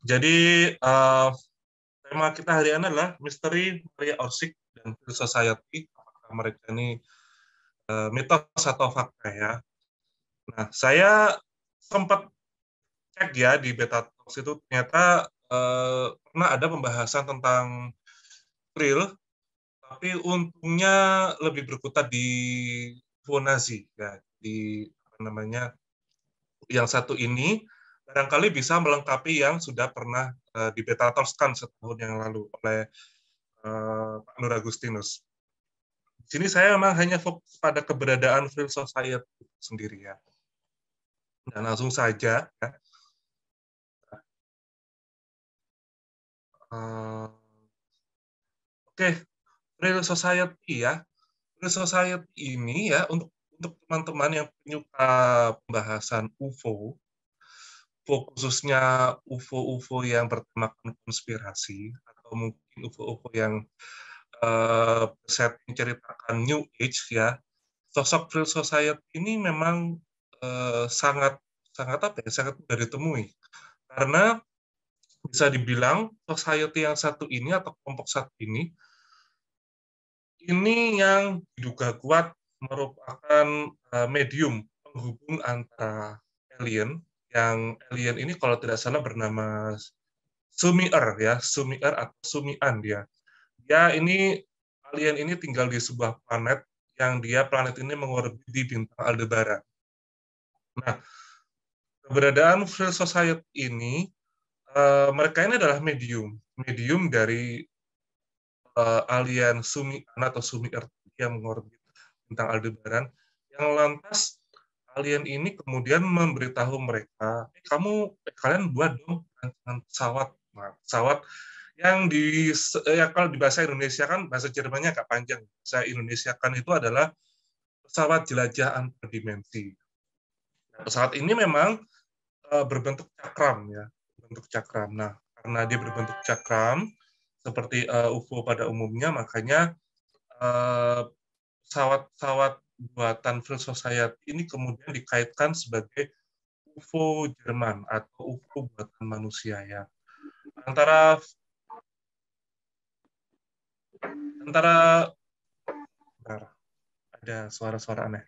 Jadi tema kita hari ini adalah misteri Maria Orsik dan Phil Society. Apakah mereka ini mitos atau fakta ya? Nah, saya sempat cek ya di Beta Talks itu ternyata pernah ada pembahasan tentang Frill, tapi untungnya lebih berkutat di Fibonacci ya, di apa namanya yang satu ini barangkali bisa melengkapi yang sudah pernah di Beta Talks kan setahun yang lalu oleh Pak Nur Agustinus. Di sini saya memang hanya fokus pada keberadaan Frill Society sendiri ya. Dan langsung saja ya. Oke, Frill Society ya. Frill Society ini ya untuk teman-teman yang penyuka pembahasan UFO khususnya UFO-UFO yang bertemakan konspirasi atau mungkin UFO-UFO yang setting ceritakan New Age ya, sosok Frill Society ini memang sangat sangat apa ya, sangat mudah ditemui karena bisa dibilang society yang satu ini atau kelompok satu ini yang diduga kuat merupakan medium penghubung antara alien, yang alien ini kalau tidak salah bernama Sumier ya, Sumier atau Sumian dia. Dia ini alien ini tinggal di sebuah planet yang planet ini mengorbiti bintang Aldebaran. Nah, keberadaan Frill Society ini mereka ini adalah medium dari alien Sumian atau Sumier yang mengorbit bintang Aldebaran, yang lantas alien ini kemudian memberitahu mereka, kalian buat dong rancangan pesawat. Nah, pesawat yang kalau di bahasa Indonesia kan bahasa Jermannya agak panjang. Bahasa Indonesia kan itu adalah pesawat jelajah antar dimensi. Nah, pesawat ini memang berbentuk cakram ya, berbentuk cakram. Nah, karena dia berbentuk cakram seperti UFO pada umumnya, makanya pesawat-pesawat buatan Frill Society ini kemudian dikaitkan sebagai UFO Jerman atau UFO buatan manusia ya. Antara bentar, ada suara-suara aneh.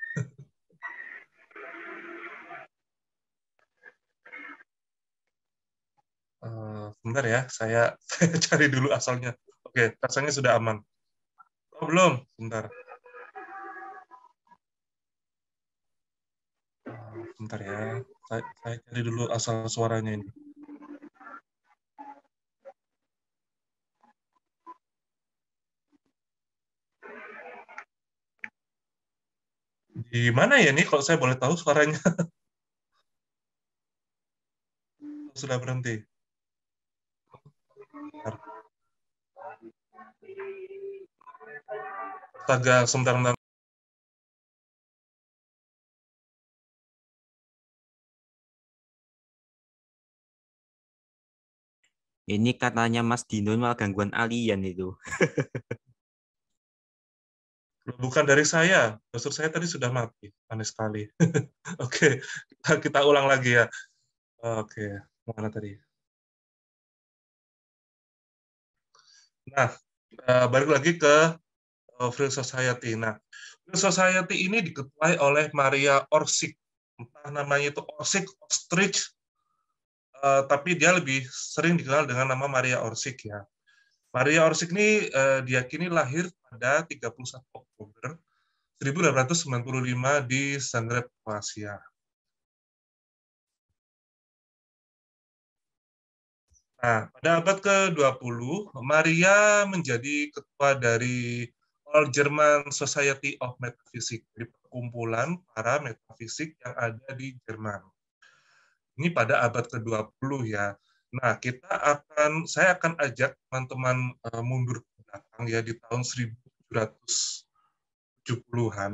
Sebentar ya, saya cari dulu asalnya. Oke, rasanya sudah aman. Oh, belum? Sebentar. Sebentar ya, saya cari dulu asal suaranya ini. Di mana ya nih kalau saya boleh tahu suaranya? Sudah berhenti. Bentar. Astaga, sebentar. Ini katanya Mas Dino malah gangguan alien itu. Bukan dari saya. Browser saya tadi sudah mati. Aneh sekali. Oke, kita ulang lagi ya. Oke, mana tadi? Nah, balik lagi ke Frill Society. Nah, Frill Society ini diketuai oleh Maria Orsik. Entah namanya itu Orsik, Ostrich, tapi dia lebih sering dikenal dengan nama Maria Orsik ya. Maria Orsik ini diyakini lahir pada 31 Oktober 1895 di Zagreb, Kroasia. Nah, pada abad ke-20, Maria menjadi ketua dari All German Society of Metaphysics, jadi perkumpulan para metafisik yang ada di Jerman. Ini pada abad ke-20 ya. Nah, saya akan ajak teman-teman mundur ke belakang ya di tahun 1770-an.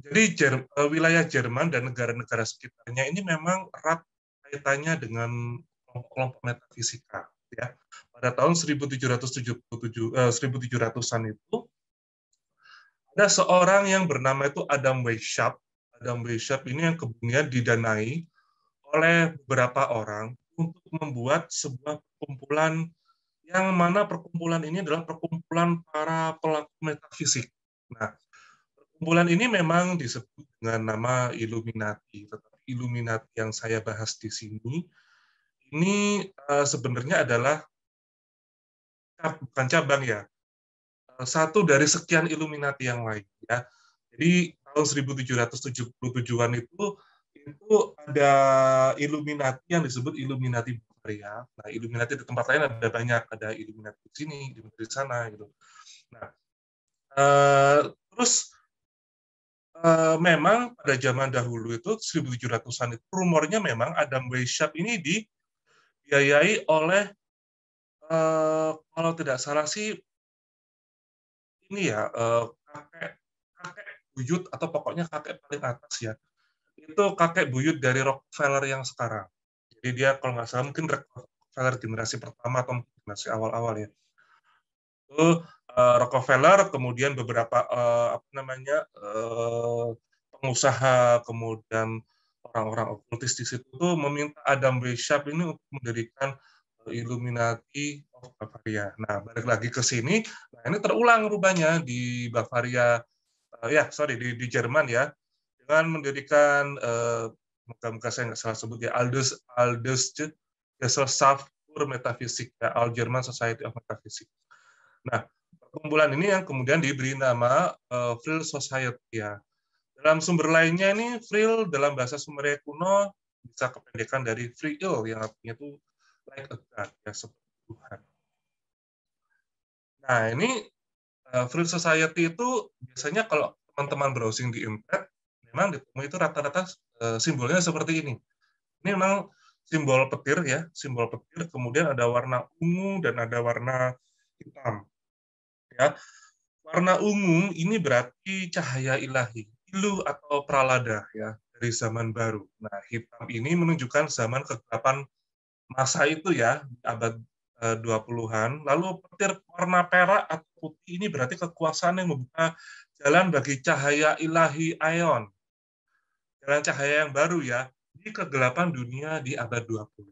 Jadi wilayah Jerman dan negara-negara sekitarnya ini memang erat kaitannya dengan kelompok-kelompok metafisika ya. Pada tahun 1700-an itu ada seorang yang bernama itu Adam Weishaupt. Adam Weishaupt ini yang kemudian didanai oleh beberapa orang untuk membuat sebuah perkumpulan yang mana perkumpulan ini adalah perkumpulan para pelaku metafisik. Nah, perkumpulan ini memang disebut dengan nama Illuminati, tetapi Illuminati yang saya bahas di sini ini sebenarnya adalah bukan cabang ya, satu dari sekian Illuminati yang lain ya. Jadi tahun 1777-an itu ada Illuminati yang disebut Illuminati Bavaria. Nah, Illuminati di tempat lain ada banyak, ada Illuminati di sini, Illuminati di sana gitu. Nah, terus memang pada zaman dahulu itu 1700-an itu rumornya memang Adam Weishaupt ini dibiayai oleh kalau tidak salah sih ini ya kakek buyut atau pokoknya kakek paling atas ya. Itu kakek buyut dari Rockefeller yang sekarang. Jadi dia kalau nggak salah mungkin Rockefeller generasi pertama atau generasi awal-awal ya. Itu Rockefeller, kemudian beberapa pengusaha, kemudian orang-orang okultis di situ tuh meminta Adam Weishaupt ini untuk mendirikan Illuminati of Bavaria. Nah, balik lagi ke sini, nah ini terulang rupanya di Bavaria, di Jerman ya, dengan mendirikan muka-muka saya nggak salah sebut ya, Aldous Gesellschaft für Metaphysik, ya, All German Society of Metaphysics. Nah, perkumpulan ini yang kemudian diberi nama Vril Society ya. Dalam sumber lainnya ini Vril dalam bahasa Sumeria kuno bisa kependekan dari Vril yang artinya itu like a god ya, seperti Tuhan. Nah, ini Vril Society itu biasanya kalau teman-teman browsing di internet memang ditemui itu rata-rata simbolnya seperti ini. Ini memang simbol petir ya, simbol petir, kemudian ada warna ungu dan ada warna hitam. Ya. Warna ungu ini berarti cahaya ilahi, ilu atau pralada ya dari zaman baru. Nah, hitam ini menunjukkan zaman kegelapan masa itu ya, abad 20-an. Lalu petir warna perak atau putih ini berarti kekuasaan yang membuka jalan bagi cahaya ilahi Aion. Jalan cahaya yang baru ya, di kegelapan dunia di abad 20.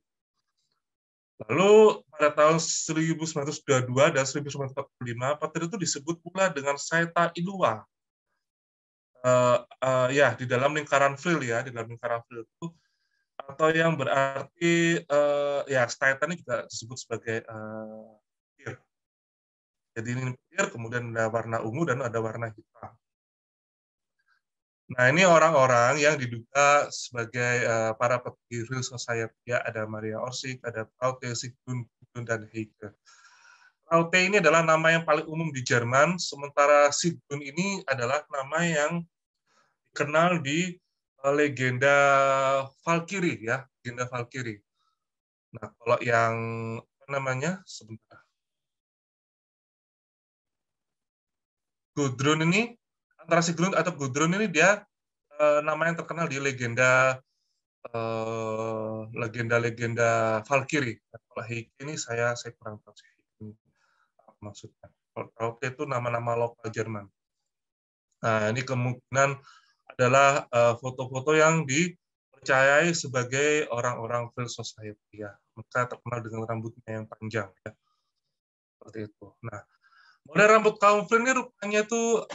Lalu pada tahun 1922 dan 1945, petir itu disebut pula dengan Saeta Ilua. Di dalam lingkaran Vril ya, di dalam lingkaran Vril itu, atau yang berarti Saeta ini juga disebut sebagai petir. Jadi ini petir, kemudian ada warna ungu dan ada warna hitam. Nah, ini orang-orang yang diduga sebagai para petinggi Vril Society ya, ada Maria Orsic, ada Traute, Sigmund, dan Heike. Traute ini adalah nama yang paling umum di Jerman, sementara Sigmund ini adalah nama yang dikenal di legenda Valkyrie ya, legenda Valkyrie. Nah, kalau yang sebentar. Gudrun ini antara Sigmund atau Gudrun ini dia nama yang terkenal di legenda Valkyrie. Kalau Heike ini saya kurang tahu sih maksudnya. Kalau itu nama-nama lokal Jerman. Nah, ini kemungkinan adalah foto-foto yang dipercayai sebagai orang-orang Vril Society ya. Mereka terkenal dengan rambutnya yang panjang ya. Seperti itu. Nah, model rambut kaum Vril ini rupanya itu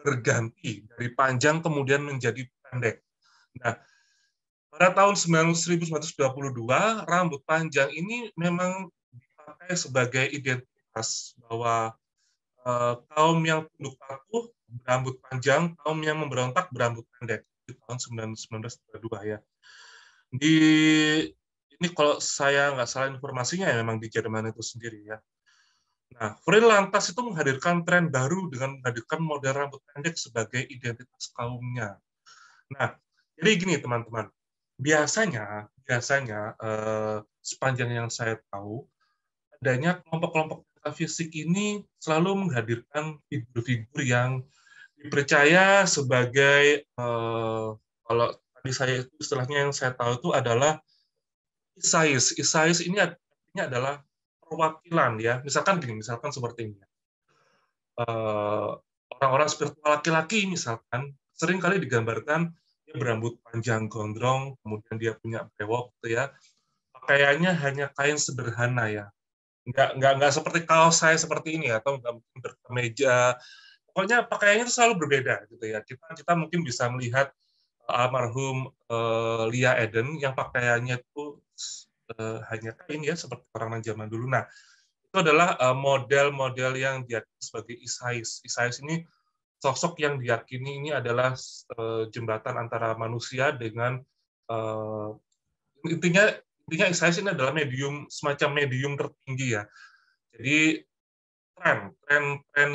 berganti dari panjang kemudian menjadi pendek. Nah, pada tahun 1922, rambut panjang ini memang dipakai sebagai identitas bahwa kaum yang tunduk patuh berambut panjang, kaum yang memberontak berambut pendek di tahun 1922 ya. Ini kalau saya nggak salah informasinya ya memang di Jerman itu sendiri ya. Nah, Vril lantas itu menghadirkan tren baru dengan menghadirkan model rambut pendek sebagai identitas kaumnya. Nah, jadi gini teman-teman, biasanya sepanjang yang saya tahu, adanya kelompok-kelompok metafisik ini selalu menghadirkan figur-figur yang dipercaya sebagai kalau tadi saya itu istilahnya yang saya tahu itu adalah Isais. Isais ini artinya adalah perwakilan ya. Misalkan seperti ini. Orang-orang spiritual laki-laki misalkan sering kali digambarkan dia berambut panjang gondrong, kemudian dia punya brewok gitu ya. Pakaiannya hanya kain sederhana ya. Nggak seperti kaos saya seperti ini atau nggak mungkin berkemeja. Pokoknya pakaiannya itu selalu berbeda gitu ya. Kita mungkin bisa melihat almarhum Lia Eden yang pakaiannya itu hanya kain ya seperti orang zaman dulu. Nah, itu adalah model-model yang diakini sebagai Isais. Isais ini sosok yang diyakini ini adalah jembatan antara manusia dengan uh, intinya intinya Isais ini adalah medium, semacam medium tertinggi ya. Jadi tren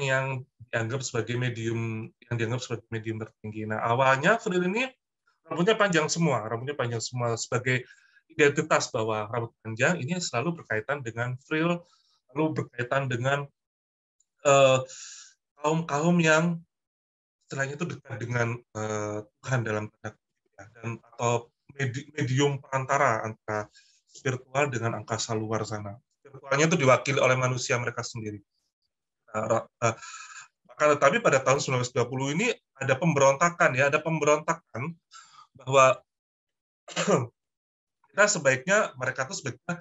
yang dianggap sebagai medium tertinggi. Nah, awalnya Frill ini rambutnya panjang semua sebagai identitas bahwa rambut panjang ini selalu berkaitan dengan Frill, lalu berkaitan dengan kaum-kaum yang istilahnya itu dekat dengan Tuhan dalam tanda kutip ya, dan atau medium perantara antara spiritual dengan angkasa luar sana. Spiritualnya itu diwakili oleh manusia mereka sendiri. Akan tetapi pada tahun 1920 ini ada pemberontakan bahwa mereka tuh sebaiknya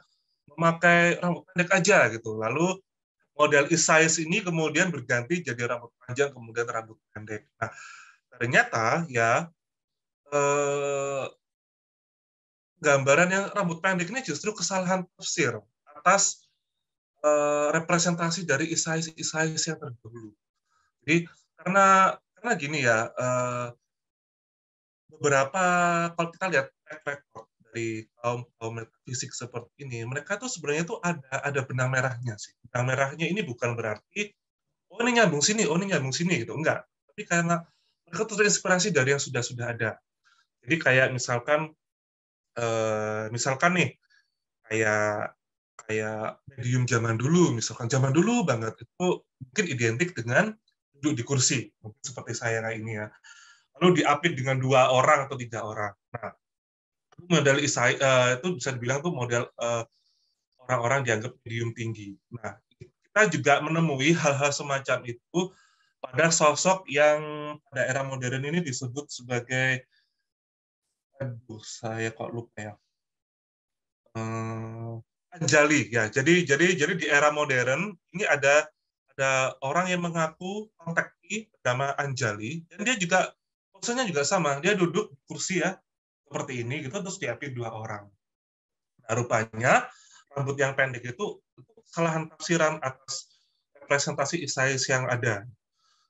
memakai rambut pendek aja gitu. Lalu model Isais ini kemudian berganti jadi rambut panjang kemudian rambut pendek. Nah, ternyata ya gambaran yang rambut pendek ini justru kesalahan tafsir atas representasi dari Isais yang terdahulu. Jadi karena gini ya, beberapa kalau kita lihat track record dari kaum metafisik seperti ini, mereka tuh sebenarnya tuh ada benang merahnya sih. Benang merahnya ini bukan berarti oh ini nyambung sini gitu, enggak. Tapi karena mereka tuh terinspirasi dari yang sudah ada. Jadi kayak misalkan nih kayak medium zaman dulu banget itu mungkin identik dengan duduk di kursi, mungkin seperti saya kayak ini ya. Lalu diapit dengan 2 orang atau 3 orang. Nah, model Isai itu bisa dibilang tuh model orang-orang dianggap medium tinggi. Nah, kita juga menemui hal-hal semacam itu pada sosok yang pada era modern ini disebut sebagai saya kok lupa ya. Anjali ya. Jadi di era modern ini ada orang yang mengaku kontaksi bernama Anjali dan dia juga posenya juga sama. Dia duduk di kursi ya seperti ini gitu terus diapit 2 orang. Nah, rupanya rambut yang pendek itu kesalahan tafsiran atas representasi Isais yang ada.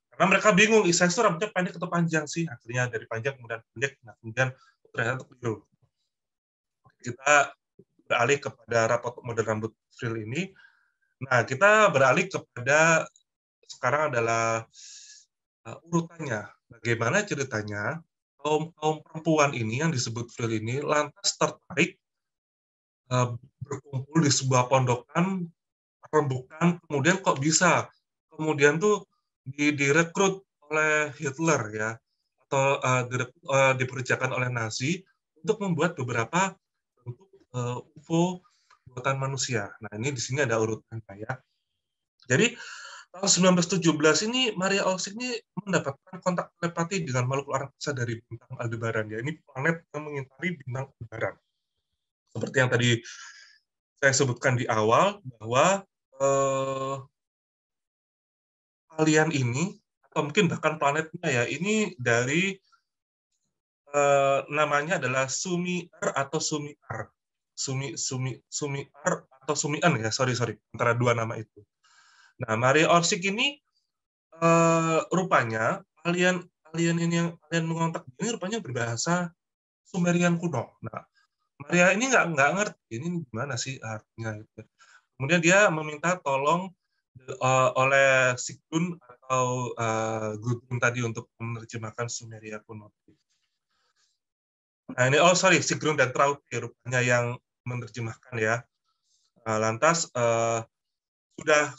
Karena mereka bingung Isais itu rambutnya pendek atau panjang sih. Akhirnya dari panjang kemudian pendek. Nah, kemudian ternyata keliru. Kita beralih kepada rapot model rambut frill ini. Nah, kita beralih kepada sekarang adalah urutannya. Bagaimana ceritanya kaum perempuan ini yang disebut frill ini lantas tertarik berkumpul di sebuah pondokan rembukan, kemudian kok bisa kemudian tuh direkrut oleh Hitler ya atau dipekerjakan oleh Nazi untuk membuat beberapa bentuk UFO buatan manusia. Nah, ini di sini ada urutannya ya. Jadi tahun 1917 ini Maria Olsik ini mendapatkan kontak telepati dengan makhluk luar angkasa dari bintang Aldebaran ya. Ini planet yang mengitari bintang Aldebaran. Seperti yang tadi saya sebutkan di awal bahwa alien ini atau mungkin bahkan planetnya ya ini dari namanya adalah Sumi-R atau Sumi-R. Sumi-R atau Sumi-An ya, sorry antara 2 nama itu. Nah, Maria Orsik ini rupanya alien ini yang alien mengontak ini rupanya berbahasa Sumerian kuno. Nah, Maria ini nggak ngerti ini gimana sih artinya gitu. Kemudian dia meminta tolong oleh Sigtun atau Gudrun tadi untuk menerjemahkan Sumeria kuno. Nah ini Sigrun dan Traute rupanya yang menerjemahkan ya. Lantas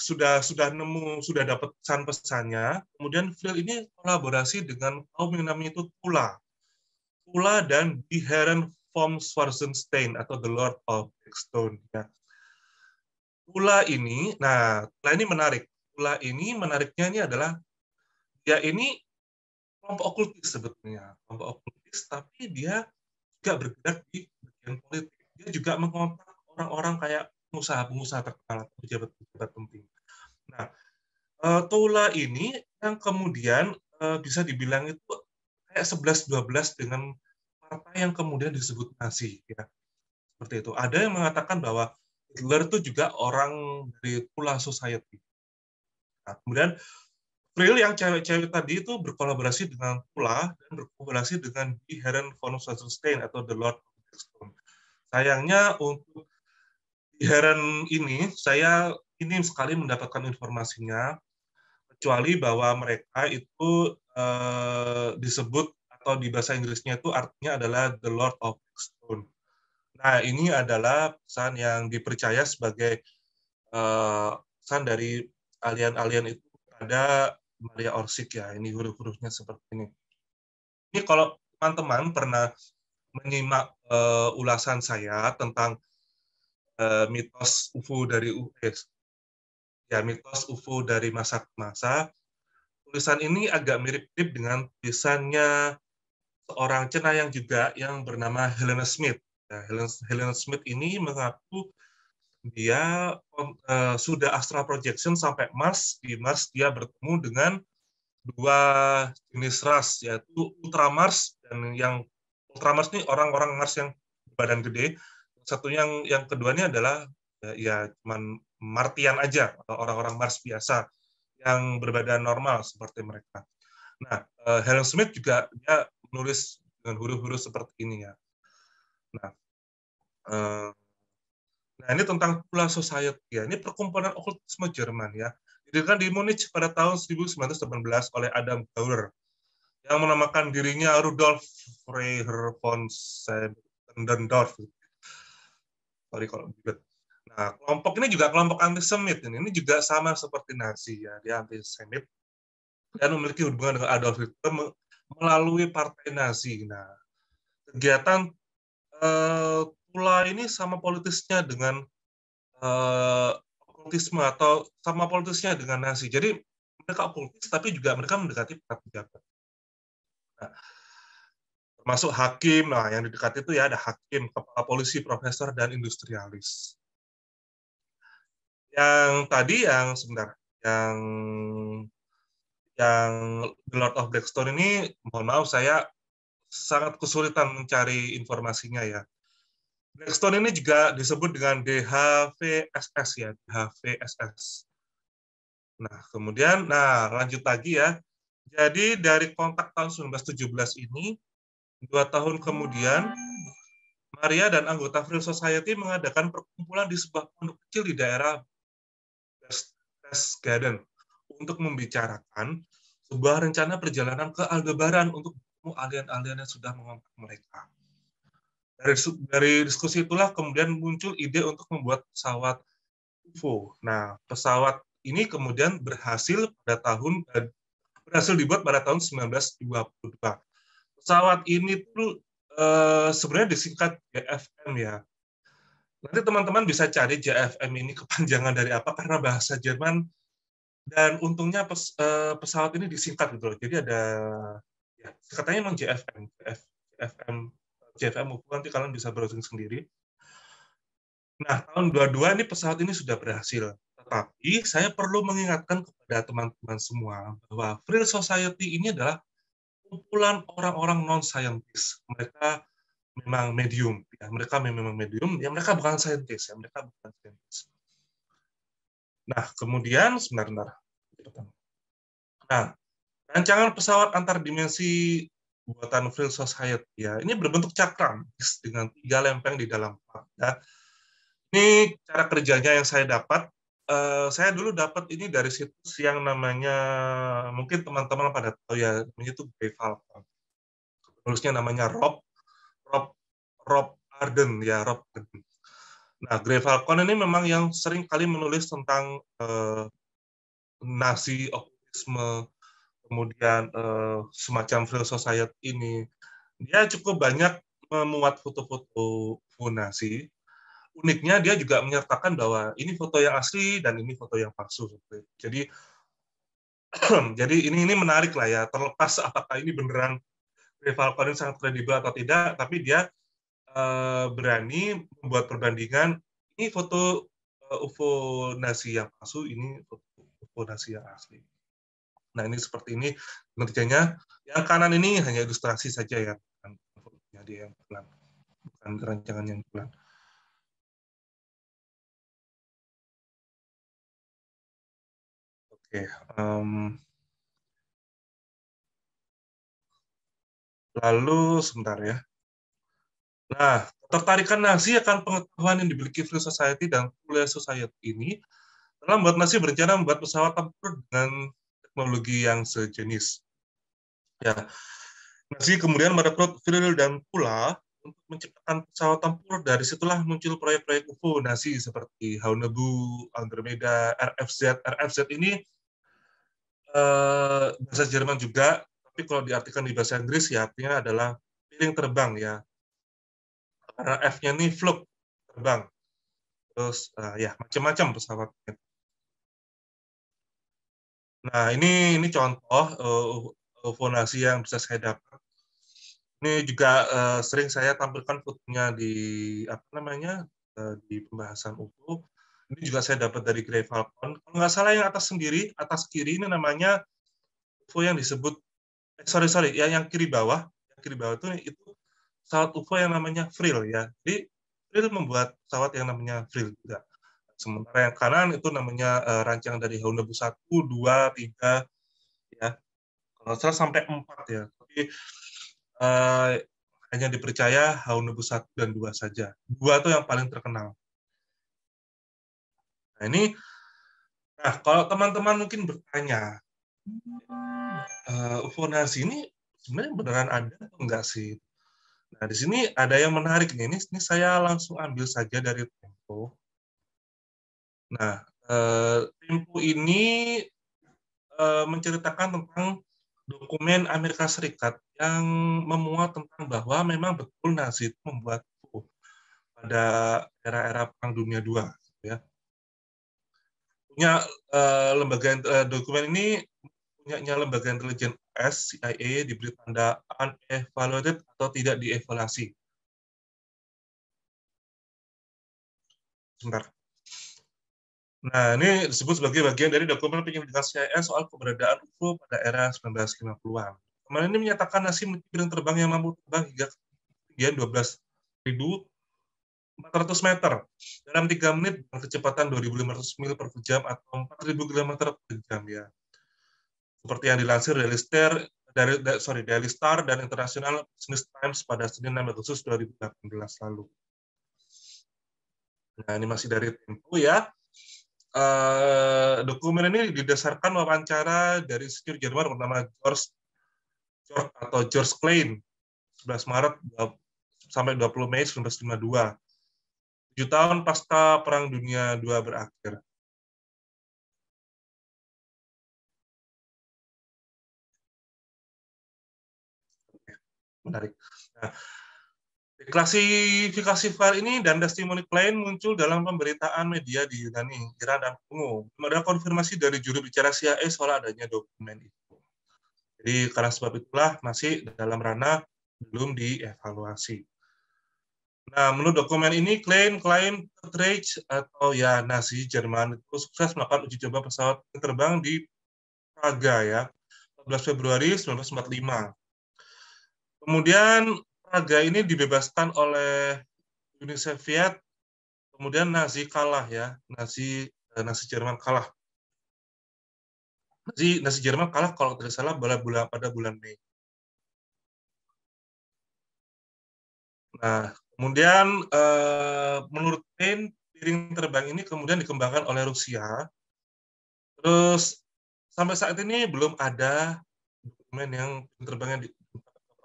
sudah dapat pesan-pesannya. Kemudian Frill ini kolaborasi dengan kaum yang namanya itu Tula dan Die Herren vom Schwarzenstein atau The Lord of Blackstone. Ya. Tula ini menarik. Tula ini menariknya ini adalah dia ini kelompok okultis sebetulnya. Kelompok okultis tapi dia juga bergerak di bagian politik. Dia juga mengontak orang-orang kayak pengusaha-pengusaha terkenal, pejabat-pejabat penting. Nah, Toula ini yang kemudian bisa dibilang itu kayak 11-12 dengan partai yang kemudian disebut Nazi, ya. Seperti itu. Ada yang mengatakan bahwa Hitler itu juga orang dari Toula Society. Nah, kemudian Frill yang cewek-cewek tadi itu berkolaborasi dengan Toula dan berkolaborasi dengan Die Herren von Sachsenstein atau The Lord of Blackstone. Sayangnya untuk Die Herren ini, saya minim sekali mendapatkan informasinya, kecuali bahwa mereka itu disebut atau di bahasa Inggrisnya itu artinya adalah The Lord of Blackstone. Nah, ini adalah pesan yang dipercaya sebagai pesan dari alien-alien itu pada Maria Orsik, ya. Ini huruf-hurufnya seperti ini. Ini kalau teman-teman pernah menyimak ulasan saya tentang mitos UFO dari mitos UFO dari masa ke masa, tulisan ini agak mirip-mirip dengan tulisannya seorang cenayang juga yang bernama Helena Smith. Ya, Helena Smith ini mengaku dia sudah astral projection sampai Mars. Di Mars dia bertemu dengan dua jenis ras, yaitu Ultramars, dan yang Ultramars ini orang-orang Mars yang badan gede. Satu yang keduanya adalah ya cuman Martian aja, orang-orang Mars biasa yang berbadan normal seperti mereka. Nah, Helen Smith juga dia menulis dengan huruf-huruf seperti ini, ya. Nah, ini tentang Toula Society, ya. Ini perkumpulan okultisme Jerman, ya. Didirikan di Munich pada tahun 1918 oleh Adam Bauer yang menamakan dirinya Rudolf Freiherr von Sendendorf. Sorry kalau ribet. Nah, kelompok ini juga kelompok antisemit. Ini juga sama seperti Nazi, ya. Dia antisemit dan memiliki hubungan dengan Adolf Hitler melalui partai Nazi. Nah, kegiatan Toula ini sama politisnya dengan okultisme atau sama politisnya dengan Nazi. Jadi mereka okultis, tapi juga mereka mendekati para pejabat. Nah, termasuk hakim. Nah, yang didekati itu ya ada hakim, kepala polisi, profesor, dan industrialis. Yang tadi yang sebentar, yang The Lord of Blackstone ini, mohon maaf saya sangat kesulitan mencari informasinya, ya. Blackstone ini juga disebut dengan DHVSS, ya, DHVSS. Nah, kemudian, lanjut lagi, ya. Jadi dari kontak tahun 1917 ini, 2 tahun kemudian, Maria dan anggota Frill Society mengadakan perkumpulan di sebuah pondok kecil di daerah Berchtesgaden untuk membicarakan sebuah rencana perjalanan ke Aldebaran untuk bertemu alien-alien yang sudah mengontak mereka. Dari diskusi itulah kemudian muncul ide untuk membuat pesawat UFO. Nah, pesawat ini kemudian berhasil dibuat pada tahun 1922. Pesawat ini tuh sebenarnya disingkat JFM, ya. Nanti teman-teman bisa cari JFM ini kepanjangan dari apa, karena bahasa Jerman, dan untungnya pesawat ini disingkat gitu loh. Jadi ada, ya, katanya memang JFM UFO, nanti kalian bisa browsing sendiri. Nah, tahun 22 ini pesawat ini sudah berhasil. Tetapi saya perlu mengingatkan kepada teman-teman semua bahwa Frill Society ini adalah kumpulan orang-orang non-scientist. Mereka memang medium, ya. Mereka memang medium, ya. Mereka bukan saintis, ya. Mereka bukan saintis. Nah, kemudian sebentar. Nah, rancangan pesawat antar dimensi buatan Frill Society, ya, ini berbentuk cakram dengan 3 lempeng di dalam. Ya. Ini cara kerjanya yang saya dapat. Saya dulu dapat ini dari situs yang namanya, mungkin teman-teman pada tahu, ya, namanya itu Gray Falcon. Penulisnya namanya Rob Arden, ya, Rob Arden. Nah, Gray Falcon ini memang yang sering kali menulis tentang Nazi, okultisme, kemudian semacam Frill Society ini. Dia cukup banyak memuat foto-foto Nazi. Uniknya dia juga menyertakan bahwa ini foto yang asli dan ini foto yang palsu. Jadi jadi ini menarik lah, ya, terlepas apakah ini beneran Gray Falcon ini sangat kredibel atau tidak, tapi dia berani membuat perbandingan, ini foto UFO nasi yang palsu, ini foto UFO nasi yang asli. Nah, ini seperti ini pengertiannya. Yang kanan ini hanya ilustrasi saja ya, bukan fotonya dia yang bulan, bukan rancangan yang bulan. Oke, lalu sebentar ya. Nah, ketertarikan Nazi akan pengetahuan yang dimiliki Free Society dan Free Society ini telah membuat Nazi berencana membuat pesawat tempur dengan teknologi yang sejenis. Ya, Nazi kemudian merekrut Vril dan Pula untuk menciptakan pesawat tempur. Dari situlah muncul proyek-proyek UFO Nazi seperti Haunebu, Andromeda, RFZ. RFZ ini bahasa Jerman juga, tapi kalau diartikan di bahasa Inggris ya artinya adalah piring terbang ya. Karena F-nya ini fluk, terbang. Terus ya macam-macam pesawatnya. Nah, ini contoh UFO Nazi yang bisa saya dapat. Ini juga sering saya tampilkan fotonya di apa namanya di pembahasan UFO. Ini juga saya dapat dari Gray Falcon. Kalau nggak salah yang atas sendiri, atas kiri ini namanya UFO yang disebut sorry yang kiri bawah itu pesawat UFO yang namanya Vril ya. Jadi Vril membuat pesawat yang namanya Vril juga. Sementara yang kanan itu namanya rancangan dari Haunebu 1, 2, 3 ya. Kalau salah sampai 4 ya. Tapi hanya dipercaya Haunebu 1 dan 2 saja. 2 itu yang paling terkenal. Nah, kalau teman-teman mungkin bertanya, UFO Nazi ini sebenarnya beneran ada atau enggak sih? Nah, di sini ada yang menarik nih. Ini saya langsung ambil saja dari Tempo. Nah, Tempo ini menceritakan tentang dokumen Amerika Serikat yang memuat tentang bahwa memang betul Nazi itu membuat UFO pada era-era Perang Dunia II. Ya. Punya dokumen ini punyanya lembaga intelijen US, CIA, diberi tanda unevaluated atau tidak dievaluasi. Sebentar. Nah, ini disebut sebagai bagian dari dokumen penyelidikan CIA soal keberadaan UFO pada era 1950-an. Dokumen ini menyatakan Nazi memiliki piring terbang yang mampu terbang hingga ketinggian 12.400 meter dalam 3 menit dengan kecepatan 2.500 mil per jam atau 4.000 km per jam ya. Seperti yang dilansir Daily Star dan International Business Times pada Senin 6 Agustus 2018 lalu. Nah, ini masih dari Tempo ya. Dokumen ini didasarkan wawancara dari insinyur Jerman bernama George Klein 11 Maret sampai 20 Mei 1952. 7 tahun pasca Perang Dunia II berakhir. Menarik. Nah, klasifikasi file ini dan testimoni Klein muncul dalam pemberitaan media di Yunani, Iran, dan Kongo. Ada konfirmasi dari juru bicara CIA soal adanya dokumen itu. Jadi karena sebab itulah masih dalam ranah belum dievaluasi. Nah, menurut dokumen ini klaim Reich atau ya Nazi Jerman itu sukses melakukan uji coba pesawat terbang di Praga ya, 14 Februari 1945. Kemudian Praga ini dibebaskan oleh Uni Soviet, kemudian Nazi kalah ya, Nazi Jerman kalah. Nazi Jerman kalah kalau tidak salah pada bulan Mei. Nah, kemudian menurut Klein, piring terbang ini kemudian dikembangkan oleh Rusia. Terus sampai saat ini belum ada dokumen yang terbangnya di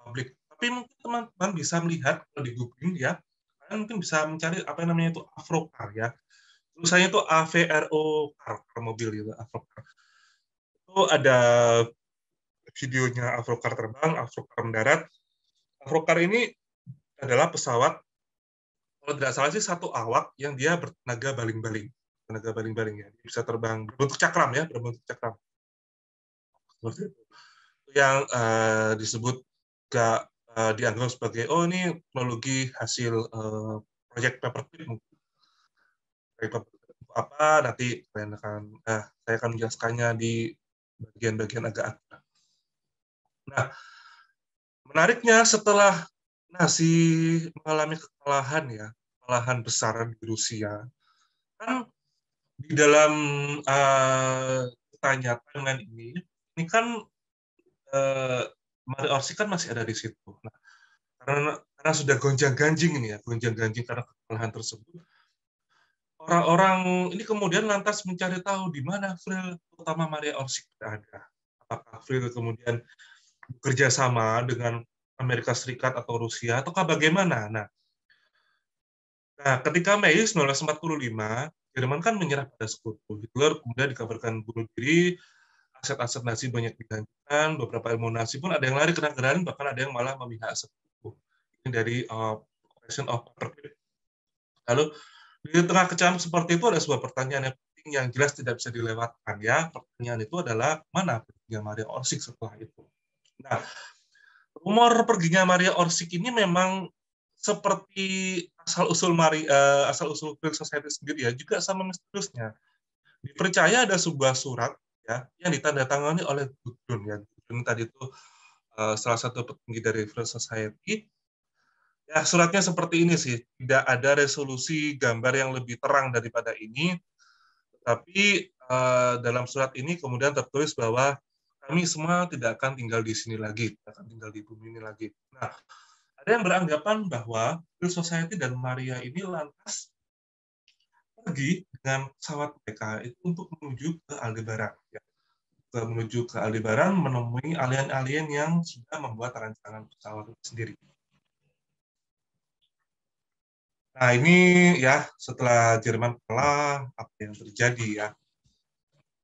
publik. Tapi mungkin teman-teman bisa melihat kalau di googling ya, kalian mungkin bisa mencari apa yang namanya itu Avrocar ya. Tulisannya itu AVRO car mobil gitu, Avrocar. Itu ada videonya Avrocar terbang, Avrocar mendarat. Avrocar ini adalah pesawat, kalau tidak salah sih satu awak yang dia bertenaga baling-baling. Tenaga baling-baling ya. Dia bisa terbang berbentuk cakram ya, berbentuk cakram. Seperti itu. Yang disebut juga dianggap sebagai ini teknologi hasil proyek paperclip mungkin. Apa nanti saya akan menjelaskannya di bagian-bagian agak akhir. Nah, menariknya setelah Nazi mengalami kekalahan besar di Rusia, kan di dalam timeline ini kan Mario Orsi kan masih ada di situ. Nah, karena sudah gonjang-ganjing ini ya, gonjang-ganjing karena kekalahan tersebut, orang-orang ini kemudian lantas mencari tahu di mana Vril utama Maria Orsi berada. Apakah Vril kemudian bekerja sama dengan Amerika Serikat atau Rusia, ataukah bagaimana? Nah, ketika Mei 1945, Jerman kan menyerah pada sekutu. Hitler kemudian dikabarkan bunuh diri, aset-aset Nazi banyak digantikan, beberapa ilmu Nazi pun ada yang lari ke negara lain, bahkan ada yang malah memihak sekutu. Ini dari Operation of Paperclip. Lalu di tengah kecaman seperti itu ada sebuah pertanyaan yang penting yang jelas tidak bisa dilewatkan ya. Pertanyaan itu adalah mana perginya Maria Orsik setelah itu. Nah, rumor perginya Maria Orsik ini memang seperti asal-usul Free Society sendiri ya, juga sama misteriusnya. Dipercaya ada sebuah surat ya yang ditandatangani oleh Gudrun ya. Gudrun tadi itu salah satu petinggi dari Free Society. Ya, suratnya seperti ini sih. Tidak ada resolusi gambar yang lebih terang daripada ini. Tapi dalam surat ini kemudian tertulis bahwa kami semua tidak akan tinggal di sini lagi, tidak akan tinggal di bumi ini lagi. Nah, ada yang beranggapan bahwa Free Society dan Maria ini lantas pergi dengan pesawat mereka itu untuk menuju ke Aldebaran. Ya. Menuju ke Aldebaran menemui alien-alien yang sudah membuat rancangan pesawat itu sendiri. Nah, ini ya setelah Jerman kalah, apa yang terjadi ya.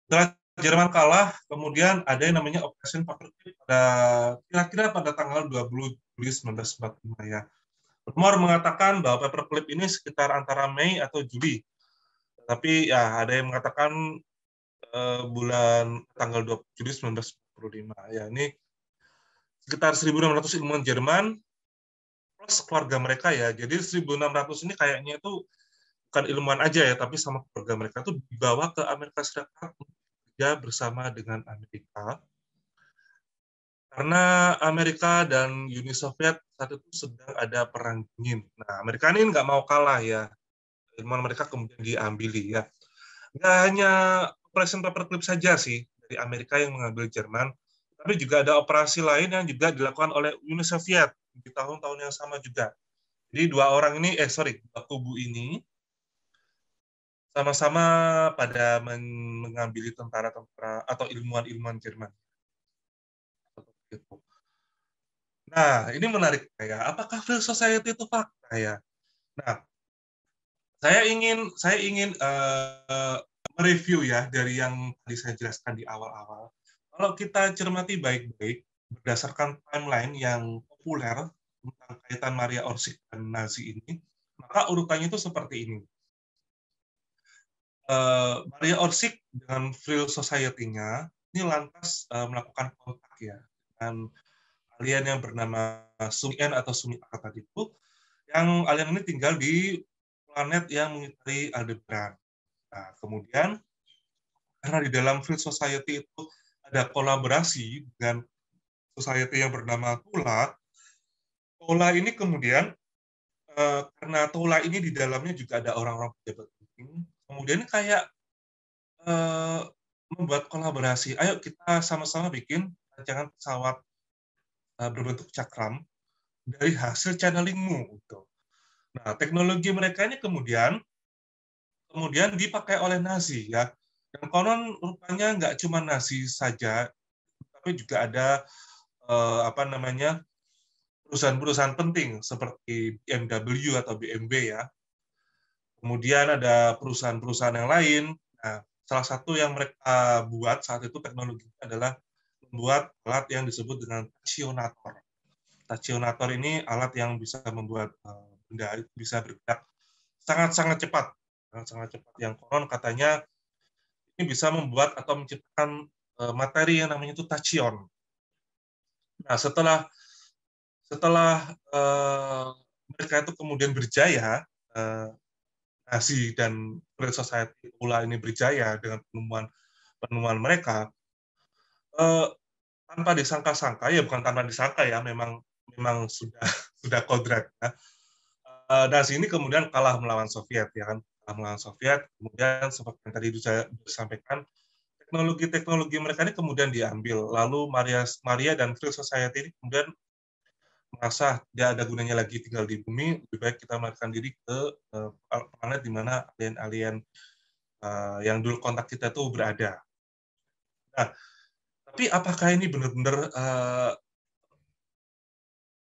Setelah Jerman kalah, kemudian ada yang namanya Operation Paperclip pada kira-kira pada tanggal 20 Juli 1945 ya. Rumor mengatakan bahwa Paperclip ini sekitar antara Mei atau Juli. Tapi ya ada yang mengatakan bulan tanggal 20 Juli 1945. Ya, ini sekitar 1.600 ilmuwan Jerman plus keluarga mereka ya. Jadi 1.600 ini kayaknya itu bukan ilmuwan aja ya, tapi sama keluarga mereka itu dibawa ke Amerika Serikat untuk bekerja bersama dengan Amerika. Karena Amerika dan Uni Soviet saat itu sedang ada perang dingin. Nah, Amerika ini nggak mau kalah ya. Ilmuwan mereka kemudian diambili ya. Nggak hanya Operation Paperclip saja sih dari Amerika yang mengambil Jerman, tapi juga ada operasi lain yang juga dilakukan oleh Uni Soviet di tahun-tahun yang sama juga. Jadi dua kubu ini sama-sama pada mengambil tentara-tentara atau ilmuwan-ilmuwan Jerman. Nah, ini menarik ya. Apakah Free Society itu fakta ya? Nah, saya ingin mereview ya dari yang tadi saya jelaskan di awal-awal. Kalau kita cermati baik-baik berdasarkan timeline yang populer tentang kaitan Maria Orsik dan Nazi ini, maka urutannya itu seperti ini. Maria Orsik dengan Free Society-nya ini lantas melakukan kontak ya dengan alien yang bernama Sumi-N atau Sumi-A tadi itu, yang alien ini tinggal di planet yang mengitari Aldebaran. Nah, kemudian karena di dalam Free Society itu ada kolaborasi dengan society yang bernama Tula, Tula ini kemudian karena Tula ini di dalamnya juga ada orang-orang pejabat penting, kemudian kayak membuat kolaborasi. Ayo kita sama-sama bikin rancangan pesawat berbentuk cakram dari hasil channelingmu. Gitu. Nah, teknologi mereka ini kemudian dipakai oleh Nazi ya. Dan konon rupanya nggak cuma Nazi saja, tapi juga ada perusahaan-perusahaan penting seperti BMW atau BMW ya. Kemudian ada perusahaan-perusahaan yang lain. Nah, salah satu yang mereka buat saat itu teknologi adalah membuat alat yang disebut dengan tachyonator. Tachyonator ini alat yang bisa membuat benda itu bisa bergerak sangat-sangat cepat. Sangat cepat. Yang konon katanya ini bisa membuat atau menciptakan materi yang namanya itu tachyon. Nah, setelah setelah mereka itu kemudian berjaya, Nazi dan Free Society pula ini berjaya dengan penemuan mereka, eh, tanpa disangka-sangka, ya bukan tanpa disangka ya, memang sudah sudah kodrat. Ya. Nazi ini kemudian kalah melawan Soviet, ya kan, kalah melawan Soviet. Kemudian seperti yang tadi saya sampaikan, teknologi-teknologi mereka ini kemudian diambil. Lalu Maria dan Free Society ini kemudian merasa dia ada gunanya lagi tinggal di bumi, lebih baik kita melarikan diri ke planet di mana alien-alien yang dulu kontak kita itu berada. Nah, tapi apakah ini benar-benar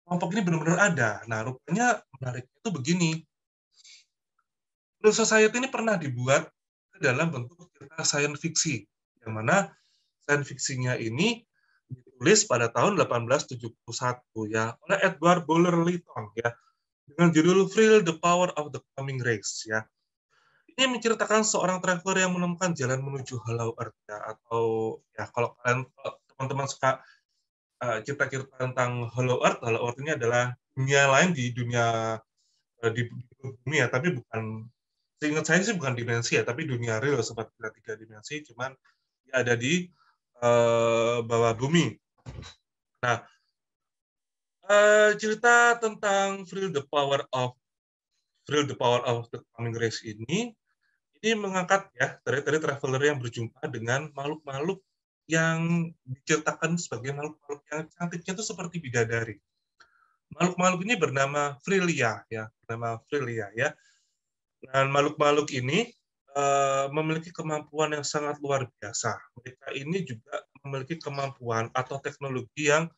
kelompok ini benar-benar ada? Nah, rupanya menariknya itu begini. Real Society ini pernah dibuat dalam bentuk cerita science fiksi, yang mana science fiksinya ini ditulis pada tahun 1871 ya oleh Edward Bulwer Lytton ya dengan judul Thrill the Power of the Coming Race ya. Ini menceritakan seorang traveler yang menemukan jalan menuju Hollow Earth ya, atau ya kalau teman-teman suka cerita-cerita tentang Hollow Earth ini adalah dunia lain di dunia di bumi ya, tapi bukan, seingat saya sih bukan dimensi ya, tapi dunia real seperti tiga dimensi, cuman ya ada di bawah bumi. Nah, cerita tentang Thrill the Power of the Coming Race ini mengangkat ya dari traveler yang berjumpa dengan makhluk-makhluk yang diceritakan sebagai makhluk-makhluk yang cantiknya itu seperti bidadari. Makhluk-makhluk ini bernama Frilia ya, bernama Frilia ya. Dan makhluk-makhluk ini memiliki kemampuan yang sangat luar biasa. Mereka ini juga memiliki kemampuan atau teknologi yang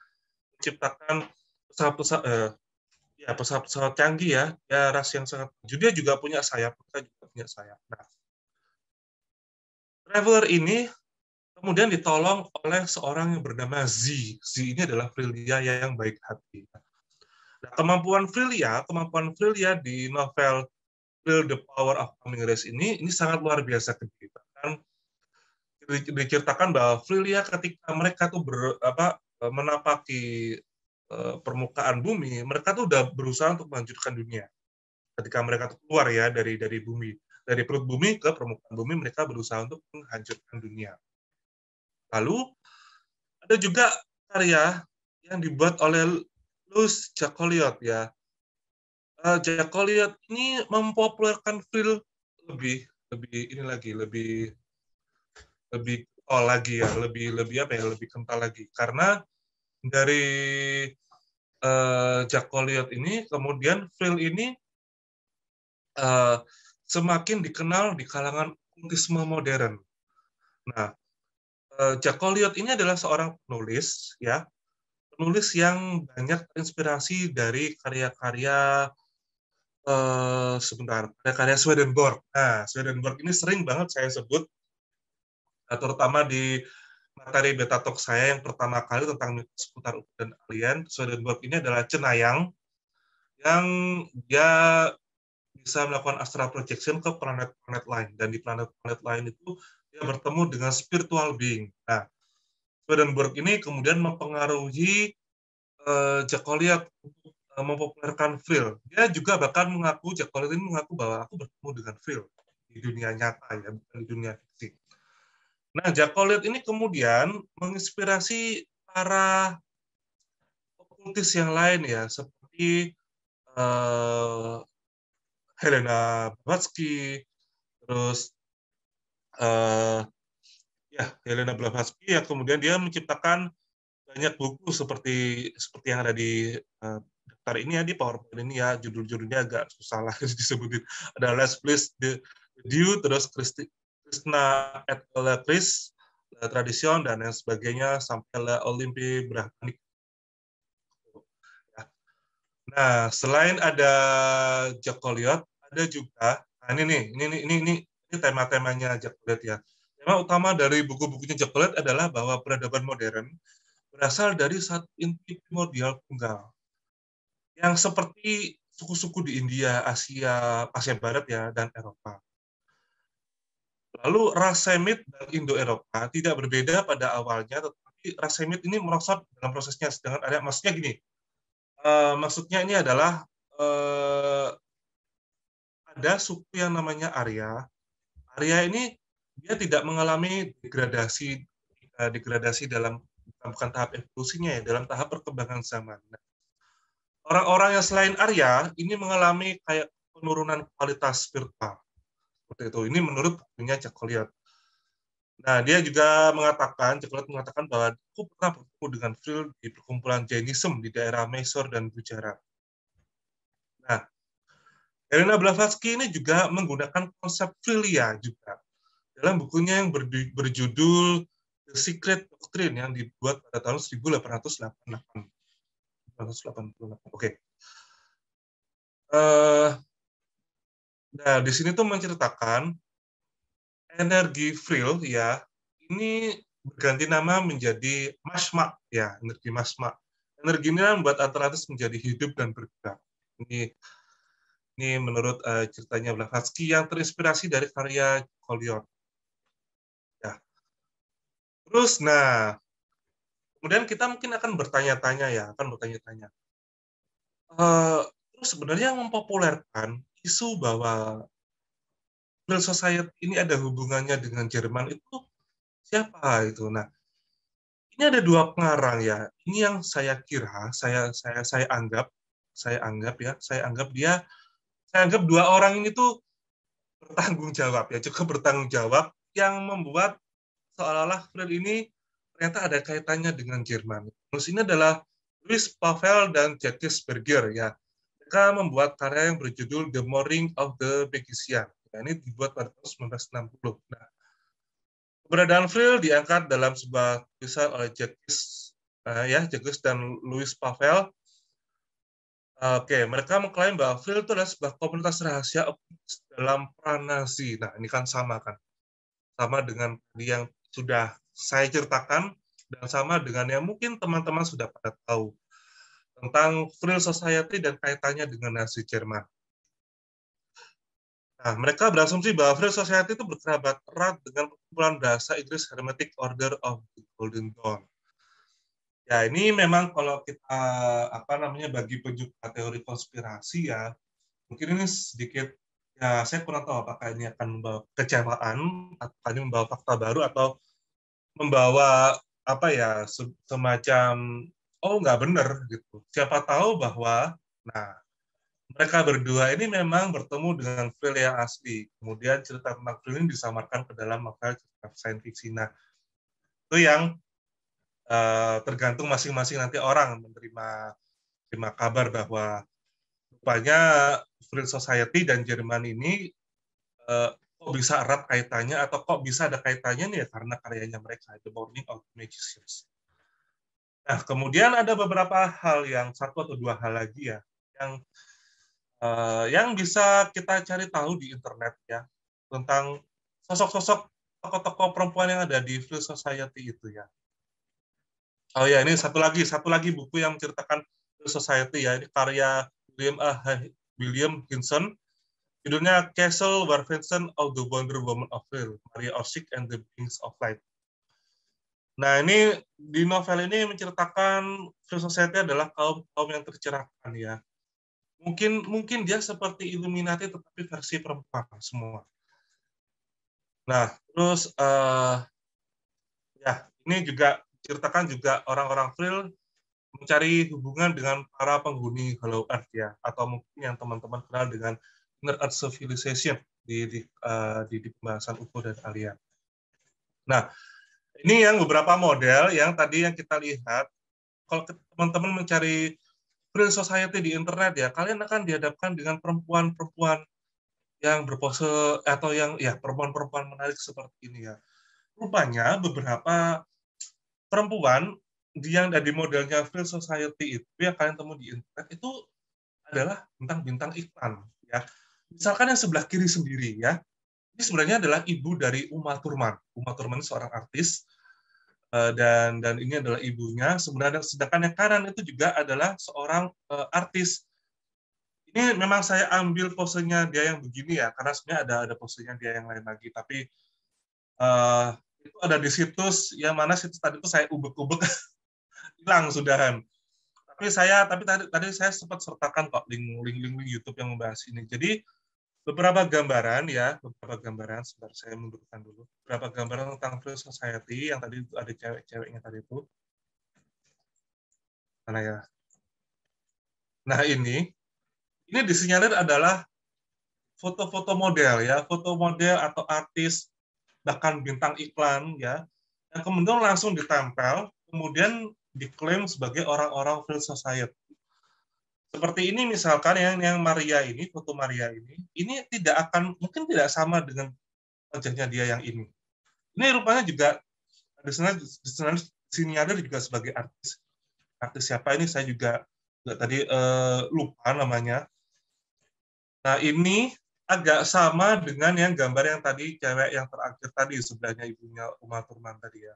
menciptakan pesawat-pesawat canggih ya ras yang sangat. Dia juga punya sayap, mereka juga punya sayap. Nah, traveler ini kemudian ditolong oleh seorang yang bernama Z. Z ini adalah Frilia yang baik hati. Nah, kemampuan Frilia di novel Thrill the Power of Coming Race ini sangat luar biasa. Bahkan diceritakan bahwa Frilia ketika mereka tuh menapaki permukaan bumi, mereka tuh udah berusaha untuk menghancurkan dunia. Ketika mereka tuh keluar ya dari bumi, dari perut bumi ke permukaan bumi, mereka berusaha untuk menghancurkan dunia. Lalu ada juga karya yang dibuat oleh Louis Jacoliot ya. Jacoliot ini mempopulerkan thrill lebih lebih kental lagi karena dari Jacoliot ini kemudian thrill ini semakin dikenal di kalangan okultisme modern. Nah, Jacoliot ini adalah seorang penulis ya, penulis yang banyak terinspirasi dari karya-karya karya Swedenborg. Nah, Swedenborg ini sering banget saya sebut, terutama di materi beta talk saya yang pertama kali tentang mitos seputar UFO dan alien. Swedenborg ini adalah cenayang yang dia bisa melakukan astral projection ke planet-planet lain, dan di planet-planet lain itu dia bertemu dengan spiritual being. Nah, Swedenborg ini kemudian mempengaruhi Jacoliot untuk mempopulerkan Frill. Dia juga bahkan Jacoliot ini mengaku bahwa aku bertemu dengan Frill di dunia nyata ya, bukan di dunia fiksi. Nah, Jacoliot ini kemudian menginspirasi para okultis yang lain ya, seperti Helena Blavatsky, terus Helena Blavatsky yang kemudian dia menciptakan banyak buku seperti yang ada di daftar ini ya, di PowerPoint ini ya, judul-judulnya agak susah lah disebutin. Ada Let's Please the Dew, terus Krishna et la Chris, La Tradition, dan lain sebagainya, sampai La Olympe Brahmanik. Nah, selain ada Jacoliot, ada juga, nah ini tema-temanya Jacoliot ya. Tema utama dari buku-bukunya Jacoliot adalah bahwa peradaban modern berasal dari satu inti primordial tunggal yang seperti suku-suku di India, Asia Barat ya, dan Eropa. Lalu ras Semit dan Indo-Eropa tidak berbeda pada awalnya, tetapi ras Semit ini merosot dalam prosesnya. Maksudnya gini, maksudnya ini adalah ada suku yang namanya Arya. Arya ini dia tidak mengalami degradasi dalam bukan tahap evolusinya ya, dalam tahap perkembangan zaman. Nah, orang-orang yang selain Arya ini mengalami kayak penurunan kualitas spiritual. Seperti itu. Ini menurut bukunya Jack Collier. Nah, dia juga mengatakan, Jack mengatakan bahwa aku pernah bertemu dengan Friel di perkumpulan Jainism di daerah Mysore dan Gujarat. Nah, Helena Blavatsky ini juga menggunakan konsep Frilia juga dalam bukunya yang berjudul The Secret Doctrine yang dibuat pada tahun 1888. Oke. Nah, di sini tuh menceritakan energi Friel ya, ini berganti nama menjadi Masma ya, energi Masma. Energi ini membuat Atlantis menjadi hidup dan bergerak. Ini menurut ceritanya Blavatsky yang terinspirasi dari karya Collier. Ya. Terus, nah, kemudian kita mungkin akan bertanya-tanya ya, terus sebenarnya yang mempopulerkan isu bahwa Friel Society ini ada hubungannya dengan Jerman itu siapa itu? Nah, ini ada dua pengarang ya. Ini yang saya kira, saya anggap dua orang ini tuh bertanggung jawab ya, cukup bertanggung jawab yang membuat seolah-olah Friel ini ternyata ada kaitannya dengan Jerman. Terus ini adalah Louis Pavel dan Jacques Berger ya. Mereka membuat karya yang berjudul The Morning of the Begisian. Nah, ini dibuat pada tahun 1960. Nah, keberadaan Friel diangkat dalam sebuah tulisan oleh Jacques dan Louis Pavel. Oke, mereka mengklaim bahwa Friel itu adalah sebuah komunitas rahasia dalam Pranazi. Nah, ini kan sama dengan yang sudah saya ceritakan dan sama dengan yang mungkin teman-teman sudah pada tahu tentang Friel Society dan kaitannya dengan Nazi Jerman. Nah, mereka berasumsi bahwa Friel Society itu berkerabat erat dengan perkumpulan bahasa Inggris Hermetic Order of the Golden Dawn. Ya, ini memang kalau kita bagi penyuka teori konspirasi ya, mungkin ini sedikit ya saya kurang tahu apakah ini akan membawa kecewaan atau ini membawa fakta baru atau membawa semacam nggak benar gitu. Siapa tahu bahwa mereka berdua ini memang bertemu dengan Friel yang asli. Kemudian cerita tentang Friel ini disamarkan ke dalam novel cerita sains fiksi. Nah, itu yang tergantung masing-masing nanti orang menerima kabar bahwa rupanya Friel Society dan Jerman ini kok bisa erat kaitannya atau kok bisa ada kaitannya nih ya karena karyanya mereka The Morning of the Magicians. Nah, kemudian ada beberapa hal yang satu atau dua hal lagi ya yang bisa kita cari tahu di internet ya tentang sosok-sosok tokoh-tokoh perempuan yang ada di Friel Society itu ya. Oh ya, ini satu lagi buku yang menceritakan Society ya. Ini karya William Hinson. Judulnya Castle Warvenson of the Wonder Woman of Friel, Maria Orsic and the Beings of Light. Nah, ini di novel ini menceritakan Friel Society adalah kaum yang tercerahkan ya. Mungkin dia seperti Illuminati tetapi versi perempuan semua. Nah, terus ini juga ceritakan juga orang-orang Friel mencari hubungan dengan para penghuni Hollow Earth ya, atau mungkin yang teman-teman kenal dengan Inner Earth Civilization di pembahasan UFO dan alien. Nah, ini yang beberapa model yang tadi yang kita lihat. Kalau teman-teman mencari Friel Society di internet ya, kalian akan dihadapkan dengan perempuan-perempuan yang berpose atau yang ya perempuan-perempuan menarik seperti ini ya. Rupanya beberapa perempuan yang ada di modelnya Friel Society itu yang kalian temui di internet itu adalah bintang-bintang iklan ya. Misalkan yang sebelah kiri sendiri ya, ini sebenarnya adalah ibu dari Uma Thurman. Uma Thurman seorang artis dan ini adalah ibunya. Sebenarnya sedangkan yang kanan itu juga adalah seorang artis. Ini memang saya ambil posenya dia yang begini ya, karena sebenarnya ada posenya dia yang lain lagi. Tapi itu ada di situs yang mana situs tadi itu saya ubek-ubek hilang sudahan. Tapi tadi saya sempat sertakan kok link YouTube yang membahas ini. Jadi beberapa gambaran ya, beberapa gambaran. Sebentar saya mundurkan dulu. Beberapa gambaran tentang Free Society yang tadi itu ada cewek-ceweknya tadi itu. Mana ya? Nah ini disinyalir adalah foto-foto model ya, foto model atau artis bahkan bintang iklan ya, yang kemudian langsung ditempel, kemudian diklaim sebagai orang-orang Free Society. Seperti ini misalkan yang Maria ini, foto Maria ini mungkin tidak sama dengan wajahnya dia yang ini. Ini rupanya juga disinyalir juga sebagai artis. Artis siapa ini saya juga tadi lupa namanya. Nah ini agak sama dengan yang gambar yang tadi cewek yang terakhir tadi sebelahnya ibunya Uma Thurman tadi ya.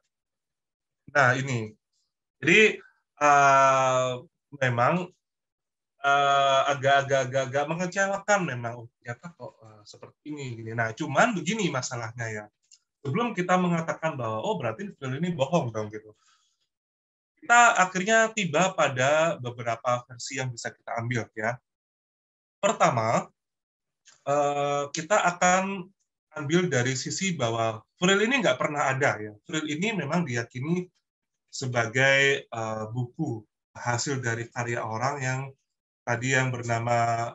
Nah ini, jadi memang agak mengecewakan memang ternyata kok seperti ini. Nah cuman begini masalahnya ya. Sebelum kita mengatakan bahwa berarti film ini bohong dong gitu. Kita akhirnya tiba pada beberapa versi yang bisa kita ambil ya. Pertama, kita akan ambil dari sisi bahwa Frill ini nggak pernah ada ya. Frill ini memang diyakini sebagai buku hasil dari karya orang yang tadi yang bernama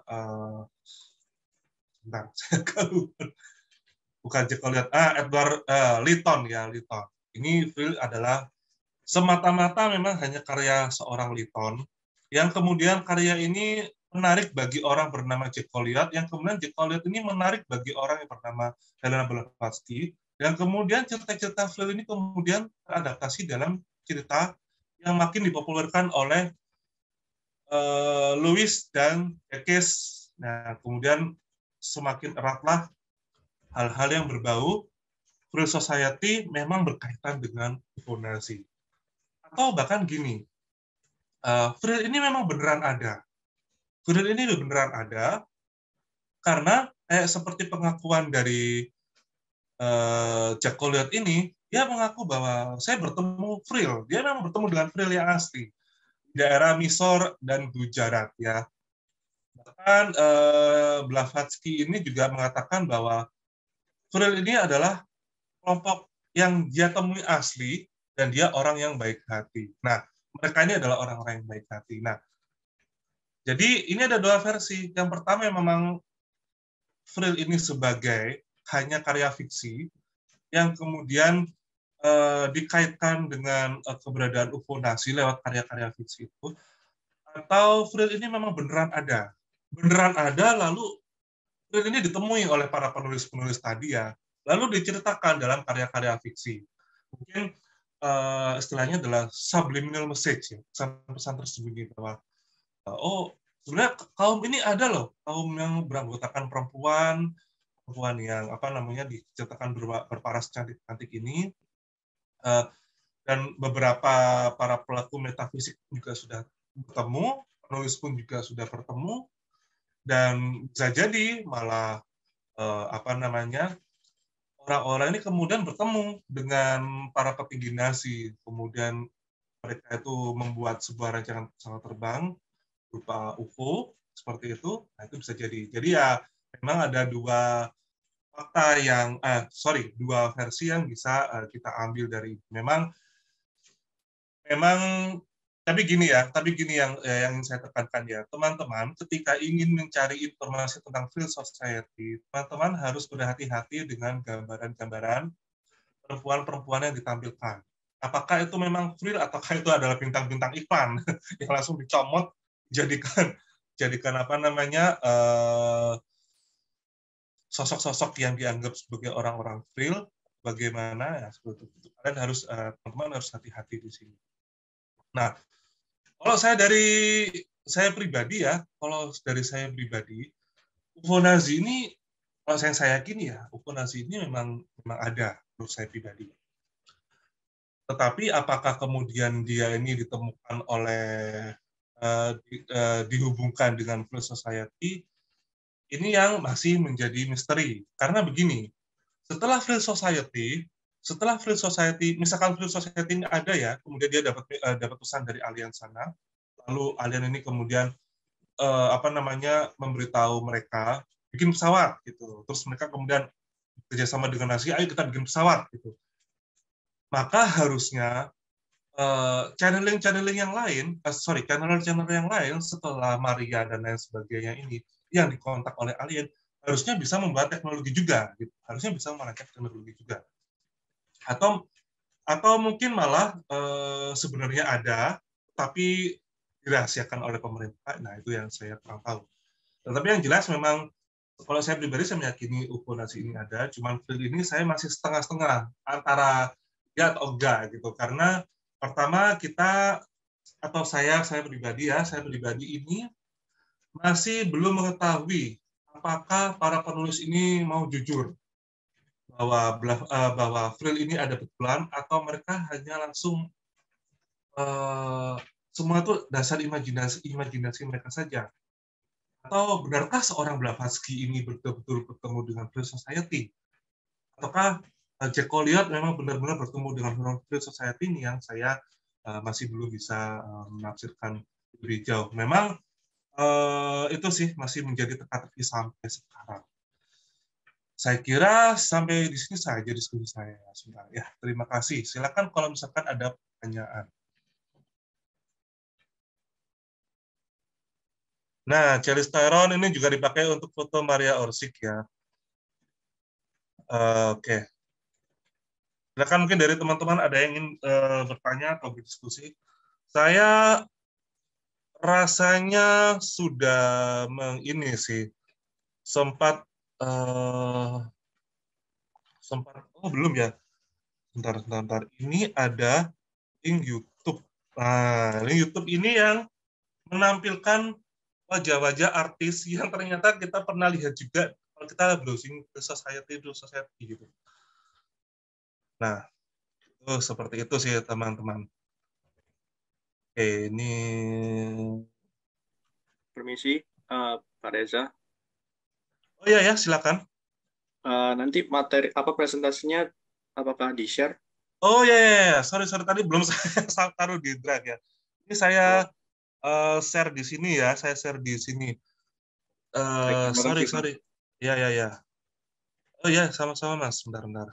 sebentar, saya bukan Jekoliat, Edward Lytton ya, Lytton. Ini Frill adalah semata-mata memang hanya karya seorang Lytton yang kemudian karya ini menarik bagi orang bernama Jack Collier, yang kemudian Jack Collier ini menarik bagi orang yang bernama Helena Blavatsky, yang kemudian cerita-cerita Frill ini kemudian teradaptasi dalam cerita yang makin dipopulerkan oleh Lewis dan Jacques. Nah, kemudian semakin eratlah hal-hal yang berbau Free Society memang berkaitan dengan Fibonacci. Atau bahkan gini, Frill ini memang beneran ada. Frill ini beneran ada karena seperti pengakuan dari Jack Collier ini, dia mengaku bahwa saya bertemu Frill. Dia memang bertemu dengan Frill yang asli di daerah Mysore dan Gujarat ya. Bahkan Blavatsky ini juga mengatakan bahwa Frill ini adalah kelompok yang dia temui asli dan dia orang yang baik hati. Nah, mereka ini adalah orang-orang yang baik hati. Nah, jadi ini ada dua versi. Yang pertama yang memang Frill ini sebagai hanya karya fiksi yang kemudian dikaitkan dengan keberadaan Fibonacci lewat karya-karya fiksi itu, atau Frill ini memang beneran ada. Beneran ada, lalu Frill ini ditemui oleh para penulis-penulis tadi ya, lalu diceritakan dalam karya-karya fiksi. Mungkin istilahnya adalah subliminal message ya, pesan-pesan tersembunyi bahwa sebenarnya kaum ini ada loh, kaum yang beranggotakan perempuan yang diceritakan berparas cantik-cantik ini, dan beberapa para pelaku metafisik juga sudah bertemu, penulis pun juga sudah bertemu, dan bisa jadi malah orang-orang ini kemudian bertemu dengan para petinggi Nazi, kemudian mereka itu membuat sebuah rancangan pesawat terbang berupa UFO seperti itu. Nah, itu bisa jadi. Jadi ya memang ada dua versi yang bisa kita ambil dari memang tapi gini yang ingin saya tekankan ya, teman-teman ketika ingin mencari informasi tentang Free Society, teman-teman harus berhati-hati dengan gambaran-gambaran perempuan-perempuan yang ditampilkan. Apakah itu memang Frill ataukah itu adalah bintang-bintang iklan yang langsung dicomot jadikan sosok-sosok yang dianggap sebagai orang-orang Frill, bagaimana ya seperti itu. Kalian harus teman-teman harus hati-hati di sini. Nah, kalau saya pribadi, Fibonacci ini kalau saya yakini ya, Fibonacci ini memang ada menurut saya pribadi. Tetapi apakah kemudian dia ini ditemukan dihubungkan dengan Free Society, ini yang masih menjadi misteri. Karena begini, setelah Free Society, misalkan Free Society ini ada ya, kemudian dia dapat pesan dari alien sana, lalu alien ini kemudian memberitahu mereka bikin pesawat gitu. Terus mereka kemudian kerjasama dengan NASA, ayo kita bikin pesawat gitu. Maka harusnya channeling yang lain, channel yang lain setelah Maria dan lain sebagainya ini yang dikontak oleh alien harusnya bisa membuat teknologi juga, gitu. Harusnya bisa merancang teknologi juga. Atau mungkin malah sebenarnya ada, tapi dirahasiakan oleh pemerintah. Nah itu yang saya kurang tahu. Tetapi yang jelas memang kalau saya pribadi saya meyakini UFO nasi ini ada, cuman ini saya masih setengah-setengah antara ya atau enggak gitu, karena pertama kita atau saya pribadi ini masih belum mengetahui apakah para penulis ini mau jujur bahwa Frill ini ada betulan atau mereka hanya langsung semua itu dasar imajinasi mereka saja. Atau benarkah seorang Blavatsky ini betul-betul bertemu dengan Frill Society? Ataukah Jack Collier memang benar-benar bertemu dengan Frill Society ini yang saya masih belum bisa menafsirkan lebih jauh. Memang itu sih masih menjadi teka-teki sampai sekarang. Saya kira sampai di sini saja diskusi saya. Ya, terima kasih. Silakan kalau misalkan ada pertanyaan. Nah, Charlize Theron ini juga dipakai untuk foto Maria Orsik ya. Oke. Silakan mungkin dari teman-teman ada yang ingin bertanya atau berdiskusi. Saya rasanya sudah ini sih sempat belum ya. Bentar. Ini ada link YouTube. Nah, link YouTube ini yang menampilkan wajah-wajah artis yang ternyata kita pernah lihat juga kalau kita browsing ke society gitu. Nah, itu seperti itu sih teman-teman. Oke, ini permisi Pak Reza. Oh iya ya, silakan. Nanti materi presentasinya apakah di-share? Oh ya. Sorry tadi belum saya taruh di drive ya. Ini saya share di sini ya, share di sini. Sorry. Ya. Oh ya, sama-sama Mas, bentar.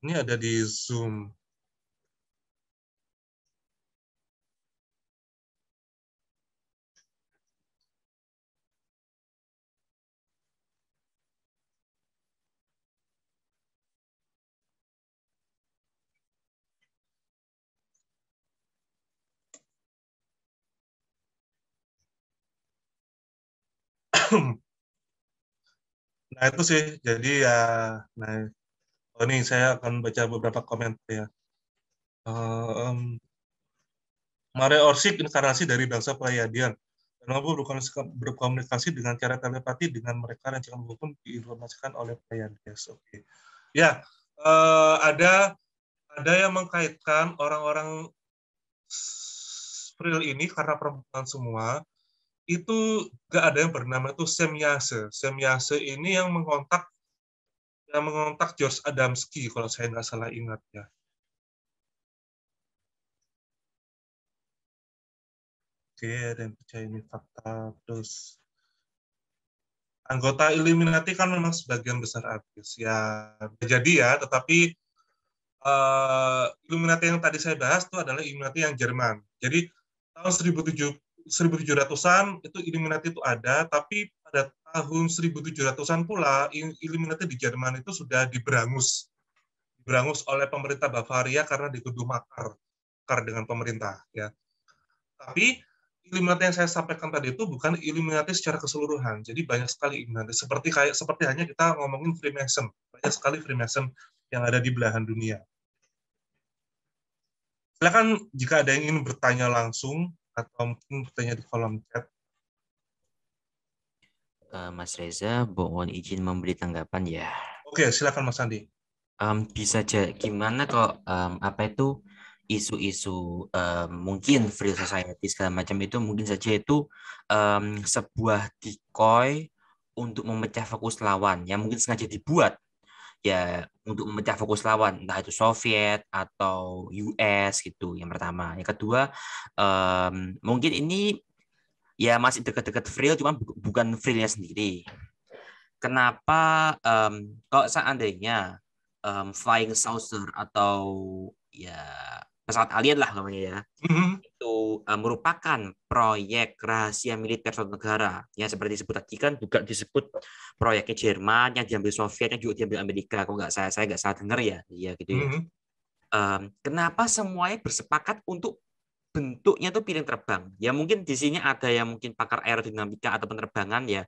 Ini ada di Zoom. Nah itu sih, jadi ya, ini saya akan baca beberapa komentar ya. Maria Orsik inkarnasi dari bangsa Pleiadian dan mampu berkomunikasi dengan cara telepati dengan mereka dan jangan pun diinformasikan oleh Pleiades. Oke. Ya, ada yang mengkaitkan orang-orang Frill ini karena perempuan semua itu gak ada yang bernama itu Semyase. Semyase ini yang mengontak George Adamski kalau saya nggak salah ingat ya. Oke, ada yang percaya ini fakta. Terus anggota Illuminati kan memang sebagian besar artis ya, jadi ya, tetapi Illuminati yang tadi saya bahas itu adalah Illuminati yang Jerman. Jadi tahun 1700-an itu Illuminati itu ada, tapi pada tahun 1700-an pula Illuminati di Jerman itu sudah diberangus oleh pemerintah Bavaria karena dituduh makar dengan pemerintah ya. Tapi Illuminati yang saya sampaikan tadi itu bukan Illuminati secara keseluruhan. Jadi banyak sekali Illuminati seperti hanya kita ngomongin Freemason. Banyak sekali Freemason yang ada di belahan dunia. Silakan jika ada yang ingin bertanya langsung atau mungkin bertanya di kolom chat. Mas Reza, mohon izin memberi tanggapan ya. Oke, silakan Mas Andi. Bisa gimana kalau isu-isu mungkin free society segala macam itu mungkin saja itu sebuah decoy untuk memecah fokus lawan yang mungkin sengaja dibuat ya untuk memecah fokus lawan, entah itu Soviet atau US gitu. Yang pertama, yang kedua mungkin ini ya masih dekat-dekat Frill, cuma bukan Frillnya sendiri. Kenapa kalau seandainya flying saucer atau ya pesawat alien lah namanya ya, Mhm. itu merupakan proyek rahasia militer suatu negara yang seperti disebut tadi kan juga disebut proyeknya Jerman yang diambil Soviet yang juga diambil Amerika, kalau nggak saya nggak salah dengar ya, ya gitu ya. Mhm. Kenapa semuanya bersepakat untuk bentuknya tuh piring terbang? Ya mungkin di sini ada yang mungkin pakar aerodinamika atau penerbangan ya.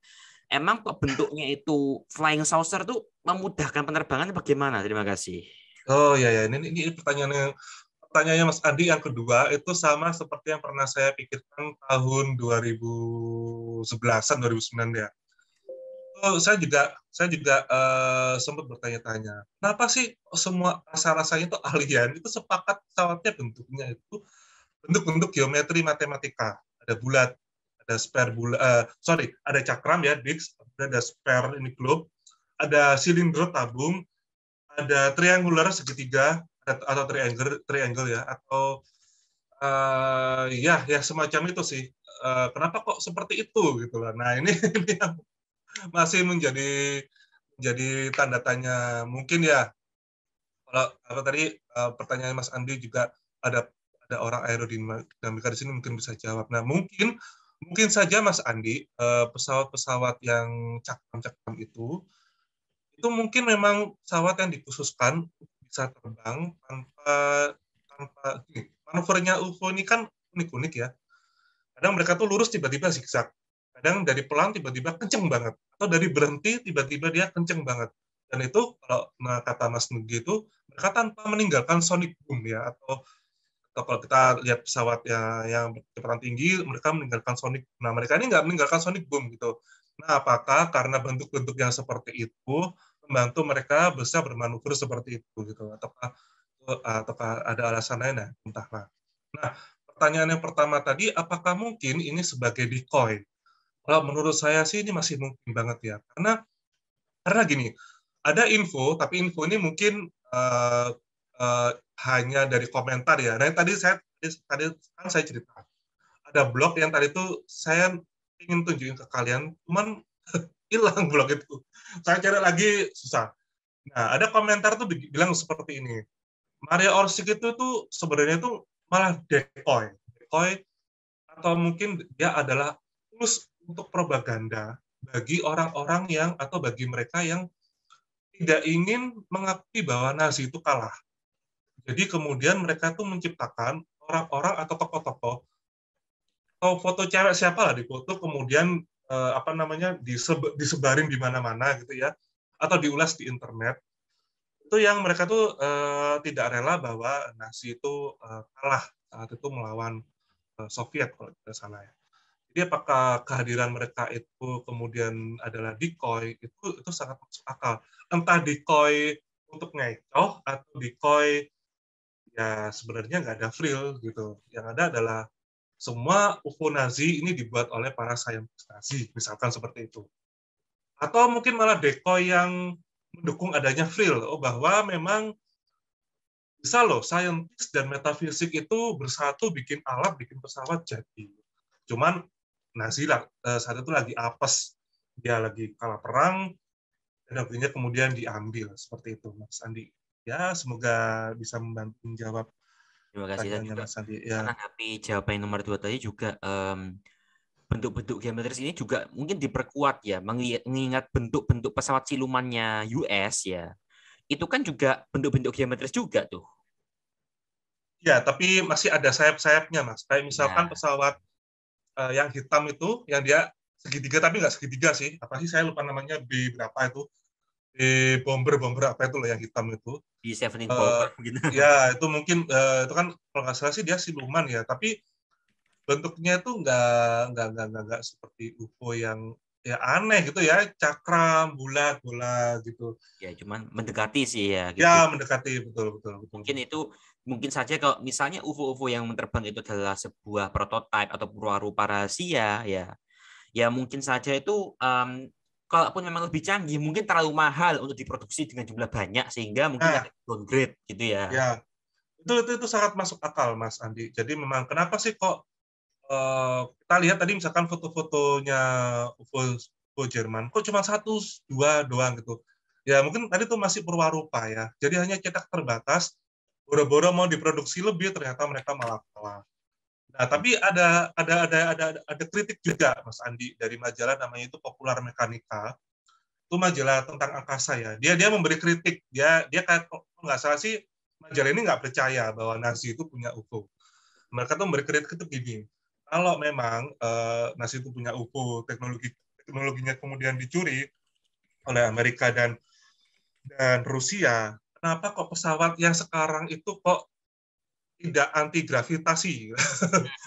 Emang kok bentuknya itu flying saucer tuh memudahkan penerbangan bagaimana? Terima kasih. Oh ya ya, ini pertanyaannya Mas Andi yang kedua itu sama seperti yang pernah saya pikirkan tahun 2011-an 2009 ya. Oh, saya juga sempat bertanya-tanya, kenapa sih semua rasa-rasanya itu alien itu sepakat pesawatnya bentuknya itu bentuk-bentuk geometri matematika, ada bulat, ada spare bulat, ada cakram ya, disc, ada spare ini globe, ada silinder tabung, ada triangular segitiga atau triangle ya, atau ya semacam itu sih. Kenapa kok seperti itu gitu lah. Nah ini, ini yang masih menjadi tanda tanya. Mungkin ya kalau apa tadi pertanyaan Mas Andi juga ada orang aerodinamika di sini mungkin bisa jawab. Nah mungkin saja Mas Andi pesawat-pesawat yang cakram-cakram itu mungkin memang pesawat yang dikhususkan bisa terbang tanpa manuvernya UFO ini kan unik-unik ya. Kadang mereka tuh lurus tiba-tiba zigzag. Kadang dari pelan tiba-tiba kenceng banget. Atau dari berhenti tiba-tiba dia kenceng banget. Dan itu kalau kata Mas Nugi itu mereka tanpa meninggalkan sonic boom ya. Atau kalau kita lihat pesawat yang kecepatan tinggi, mereka meninggalkan sonic. Nah mereka ini nggak meninggalkan sonic boom gitu. Nah apakah karena bentuk-bentuk yang seperti itu membantu mereka bisa bermanuver seperti itu gitu? Ataukah ada alasan lain ya? Entahlah. Nah, pertanyaan yang pertama tadi, apakah mungkin ini sebagai decoy? Kalau menurut saya sih ini masih mungkin banget ya, karena gini, ada info, tapi info ini mungkin uh, hanya dari komentar ya. Nah, tadi kan saya cerita, ada blog yang tadi itu saya ingin tunjukin ke kalian, cuman hilang blog itu. Saya cari lagi susah. Nah, ada komentar tuh bilang seperti ini. Maria Orsik itu tuh sebenarnya tuh malah decoy atau mungkin dia adalah tools untuk propaganda bagi orang-orang atau bagi mereka yang tidak ingin mengakui bahwa Nazi itu kalah. Jadi kemudian mereka tuh menciptakan orang-orang atau tokoh-tokoh atau foto cewek siapa lah di foto kemudian disebarin di mana-mana gitu ya atau diulas di internet itu yang mereka tuh tidak rela bahwa Nazi itu kalah saat itu melawan Soviet kalau tidak salah ya. Jadi apakah kehadiran mereka itu kemudian adalah decoy itu sangat masuk akal. Entah decoy untuk ngecoh atau decoy ya sebenarnya nggak ada frill gitu. Yang ada adalah semua UFO Nazi ini dibuat oleh para saintis Nazi, misalkan seperti itu. Atau mungkin malah decoy yang mendukung adanya frill, bahwa memang bisa loh saintis dan metafisik itu bersatu bikin alat, bikin pesawat jadi. Cuman Nazi saat itu lagi apes, dia lagi kalah perang, dan akhirnya kemudian diambil seperti itu, Mas Andi. Ya, semoga bisa membantu menjawab Terima kasih. Dan pertanyaannya juga Mas Andi. Ya, menanggapi jawaban yang nomor 2 tadi juga bentuk-bentuk geometris ini juga mungkin diperkuat ya, mengingat bentuk-bentuk pesawat silumannya US ya. Itu kan juga bentuk-bentuk geometris juga tuh. ya, tapi masih ada sayap-sayapnya, Mas. Kayak misalkan Ya, pesawat yang hitam itu, yang dia segitiga tapi nggak segitiga sih. Apa sih saya lupa namanya B berapa itu? B bomber apa itu loh yang hitam itu. di Seventeen Uh, Bomber gitu. ya itu mungkin itu kan kalau nggak salah sih dia siluman ya. Tapi bentuknya itu nggak seperti UFO yang ya aneh gitu ya, cakram, bulat, bola gitu. Ya, cuman mendekati sih ya gitu. Ya mendekati betul betul betul. Mungkin itu mungkin saja kalau misalnya UFO-UFO yang terbang itu adalah sebuah prototipe atau rupa rahasia ya. Ya mungkin saja itu kalaupun memang lebih canggih, mungkin terlalu mahal untuk diproduksi dengan jumlah banyak sehingga mungkin Nah, ada downgrade gitu ya. ya itu sangat masuk akal, Mas Andi. Jadi memang kenapa sih kok kita lihat tadi misalkan foto-fotonya UFO Jerman, kok cuma satu, dua doang gitu. Ya mungkin tadi tuh masih perwarupa ya. Jadi hanya cetak terbatas, boro-boro mau diproduksi lebih, ternyata mereka malah kalah. Nah, tapi ada kritik juga, Mas Andi, dari majalah namanya itu Popular Mechanica. Itu majalah tentang angkasa ya. Dia memberi kritik. Dia kayak nggak salah sih, majalah ini nggak percaya bahwa Nazi itu punya UFO. Mereka tuh memberi kritik itu gini. Kalau memang Nazi itu punya UFO, teknologinya kemudian dicuri oleh Amerika dan Rusia, kenapa kok pesawat yang sekarang itu kok tidak anti gravitasi,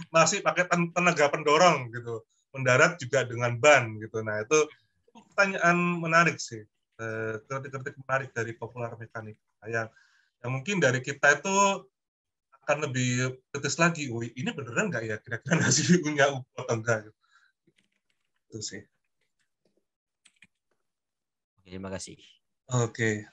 masih pakai tenaga pendorong gitu, mendarat juga dengan ban gitu. Nah itu pertanyaan menarik sih, kritik-kritik menarik dari Popular Mekanika yang mungkin dari kita itu akan lebih kritis lagi. Wih, ini beneran nggak ya kira-kira Nazi punya UFO atau enggak? Itu sih. Oke, terima kasih. Oke.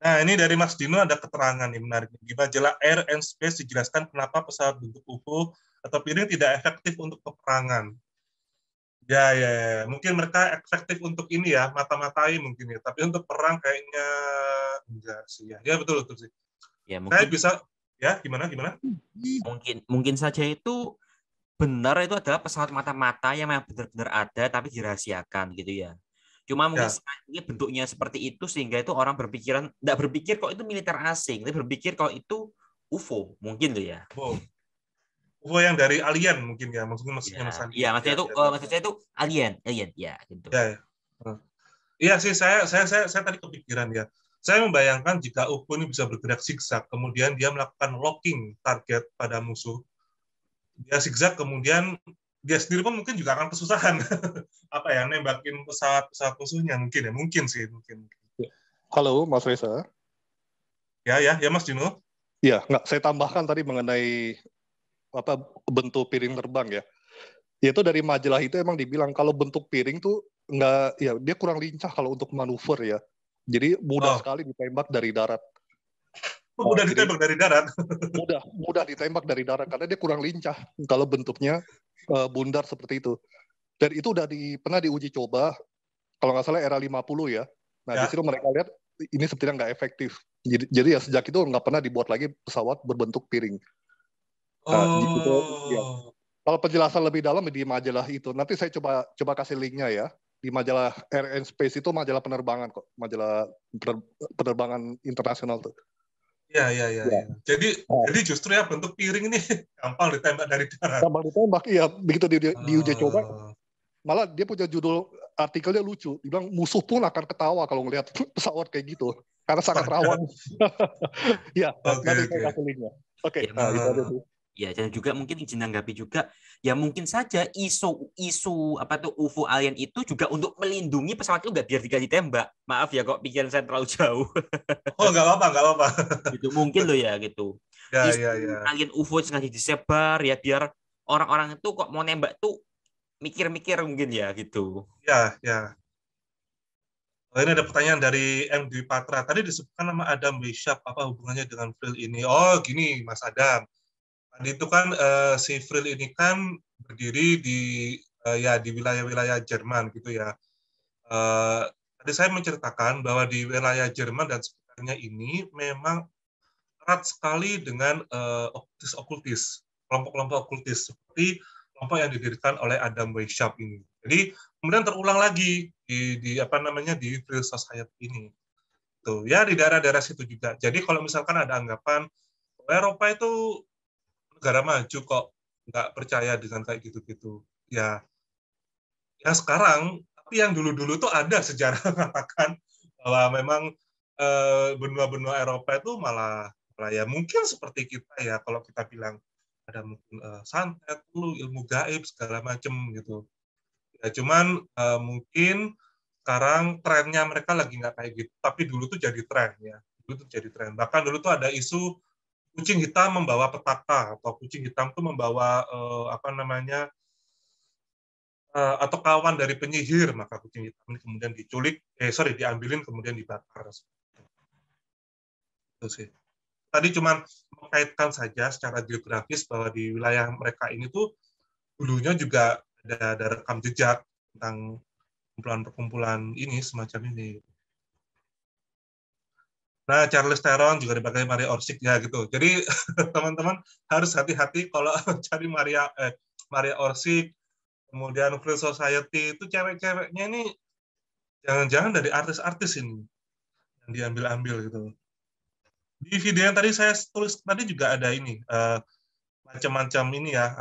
Nah, ini dari Mas Dino ada keterangan nih menarik. Di majalah Air and Space dijelaskan kenapa pesawat bentuk UFO atau piring tidak efektif untuk peperangan. Ya. Mungkin mereka efektif untuk ini ya, mata-matai mungkin ya. Tapi untuk perang kayaknya enggak sih ya. Ya betul sih. Ya Saya mungkin bisa ya gimana? mungkin saja itu benar itu adalah pesawat mata-mata yang memang benar-benar ada tapi dirahasiakan gitu ya. Cuma mungkin Ya. ini bentuknya seperti itu sehingga itu orang tidak berpikir kalau itu militer asing, tapi berpikir kalau itu UFO mungkin tuh ya. UFO yang dari alien mungkin ya, maksudnya Mas Andi. Iya, maksudnya itu Ya. maksud saya itu alien ya gitu. Ya. Iya sih, saya tadi kepikiran ya. Saya membayangkan jika UFO ini bisa bergerak zigzag, kemudian dia melakukan locking target pada musuh. Dia zigzag, kemudian dia sendiri pun mungkin juga akan kesusahan apa ya, nembakin pesawat musuhnya mungkin sih. Halo, Mas Reza. Ya Mas Dino. Ya, saya tambahkan tadi mengenai bentuk piring terbang ya. Yaitu dari majalah itu emang dibilang kalau bentuk piring tuh nggak, ya dia kurang lincah kalau untuk manuver ya. Jadi mudah sekali ditembak dari darat. Mudah ditembak dari darat. mudah ditembak dari darat karena dia kurang lincah kalau bentuknya bundar seperti itu. Dan itu udah pernah diuji coba, kalau nggak salah era 50 ya. Nah di situ mereka lihat ini sepertinya nggak efektif. Jadi ya sejak itu nggak pernah dibuat lagi pesawat berbentuk piring. Nah, itu, ya. Kalau penjelasan lebih dalam di majalah itu, nanti saya coba kasih linknya ya. Di majalah Air and Space itu majalah penerbangan kok, majalah penerbangan internasional tuh. Ya. Jadi justru ya bentuk piring ini gampang ditembak dari darat. Gampang ditembak, iya. Begitu diuji coba, malah dia punya judul artikelnya lucu. Dia bilang musuh pun akan ketawa kalau ngelihat pesawat kayak gitu, karena sangat rawan. Ya, nanti saya kasih linknya. Oke, itu aja sih. Ya, dan juga mungkin izin nanggapi juga, ya mungkin saja isu apa tuh UFO alien itu juga untuk melindungi pesawat itu nggak biar ditembak. Maaf ya kok pikiran saya terlalu jauh. Oh, nggak apa. Gitu mungkin loh ya gitu. Ya. Alien UFO sengaja disebar ya biar orang-orang itu kok mau nembak tuh mikir-mikir mungkin ya gitu. Ya. Oh, ini ada pertanyaan dari M. Dwi Patra. Tadi disebutkan nama Adam Weishaupt, apa hubungannya dengan Frill ini? Oh, gini Mas Adam. Tadi itu kan si Frill ini kan berdiri di wilayah-wilayah Jerman gitu ya. Tadi saya menceritakan bahwa di wilayah Jerman dan sekitarnya ini memang erat sekali dengan okultis, kelompok-kelompok okultis seperti kelompok yang didirikan oleh Adam Weishaupt ini. Jadi kemudian terulang lagi di Frill Society ini. Tuh, ya di daerah-daerah situ juga. Jadi kalau misalkan ada anggapan Eropa itu negara maju kok nggak percaya dengan kayak gitu-gitu. Ya sekarang, tapi yang dulu-dulu tuh ada sejarah mengatakan bahwa memang benua-benua Eropa itu malah ya mungkin seperti kita ya, kalau kita bilang ada mungkin santet, ilmu gaib segala macam gitu. Ya cuman mungkin sekarang trennya mereka lagi nggak kayak gitu, tapi dulu tuh jadi tren ya. Bahkan dulu tuh ada isu kucing hitam membawa petaka, atau kucing hitam tuh membawa atau kawan dari penyihir, maka kucing hitam ini kemudian diambilin kemudian dibakar. Itu sih. Tadi cuma mengkaitkan saja secara geografis bahwa di wilayah mereka ini tuh dulunya juga ada rekam jejak tentang kumpulan-perkumpulan ini semacam ini. Nah, Charles Theron juga dipakai Maria Orsic ya gitu. Jadi teman-teman harus hati-hati kalau cari Maria Orsic, kemudian Free Society, itu cewek-ceweknya ini jangan-jangan dari artis-artis ini yang diambil-ambil gitu. Di video yang tadi saya tulis tadi juga ada ini macam-macam ini ya,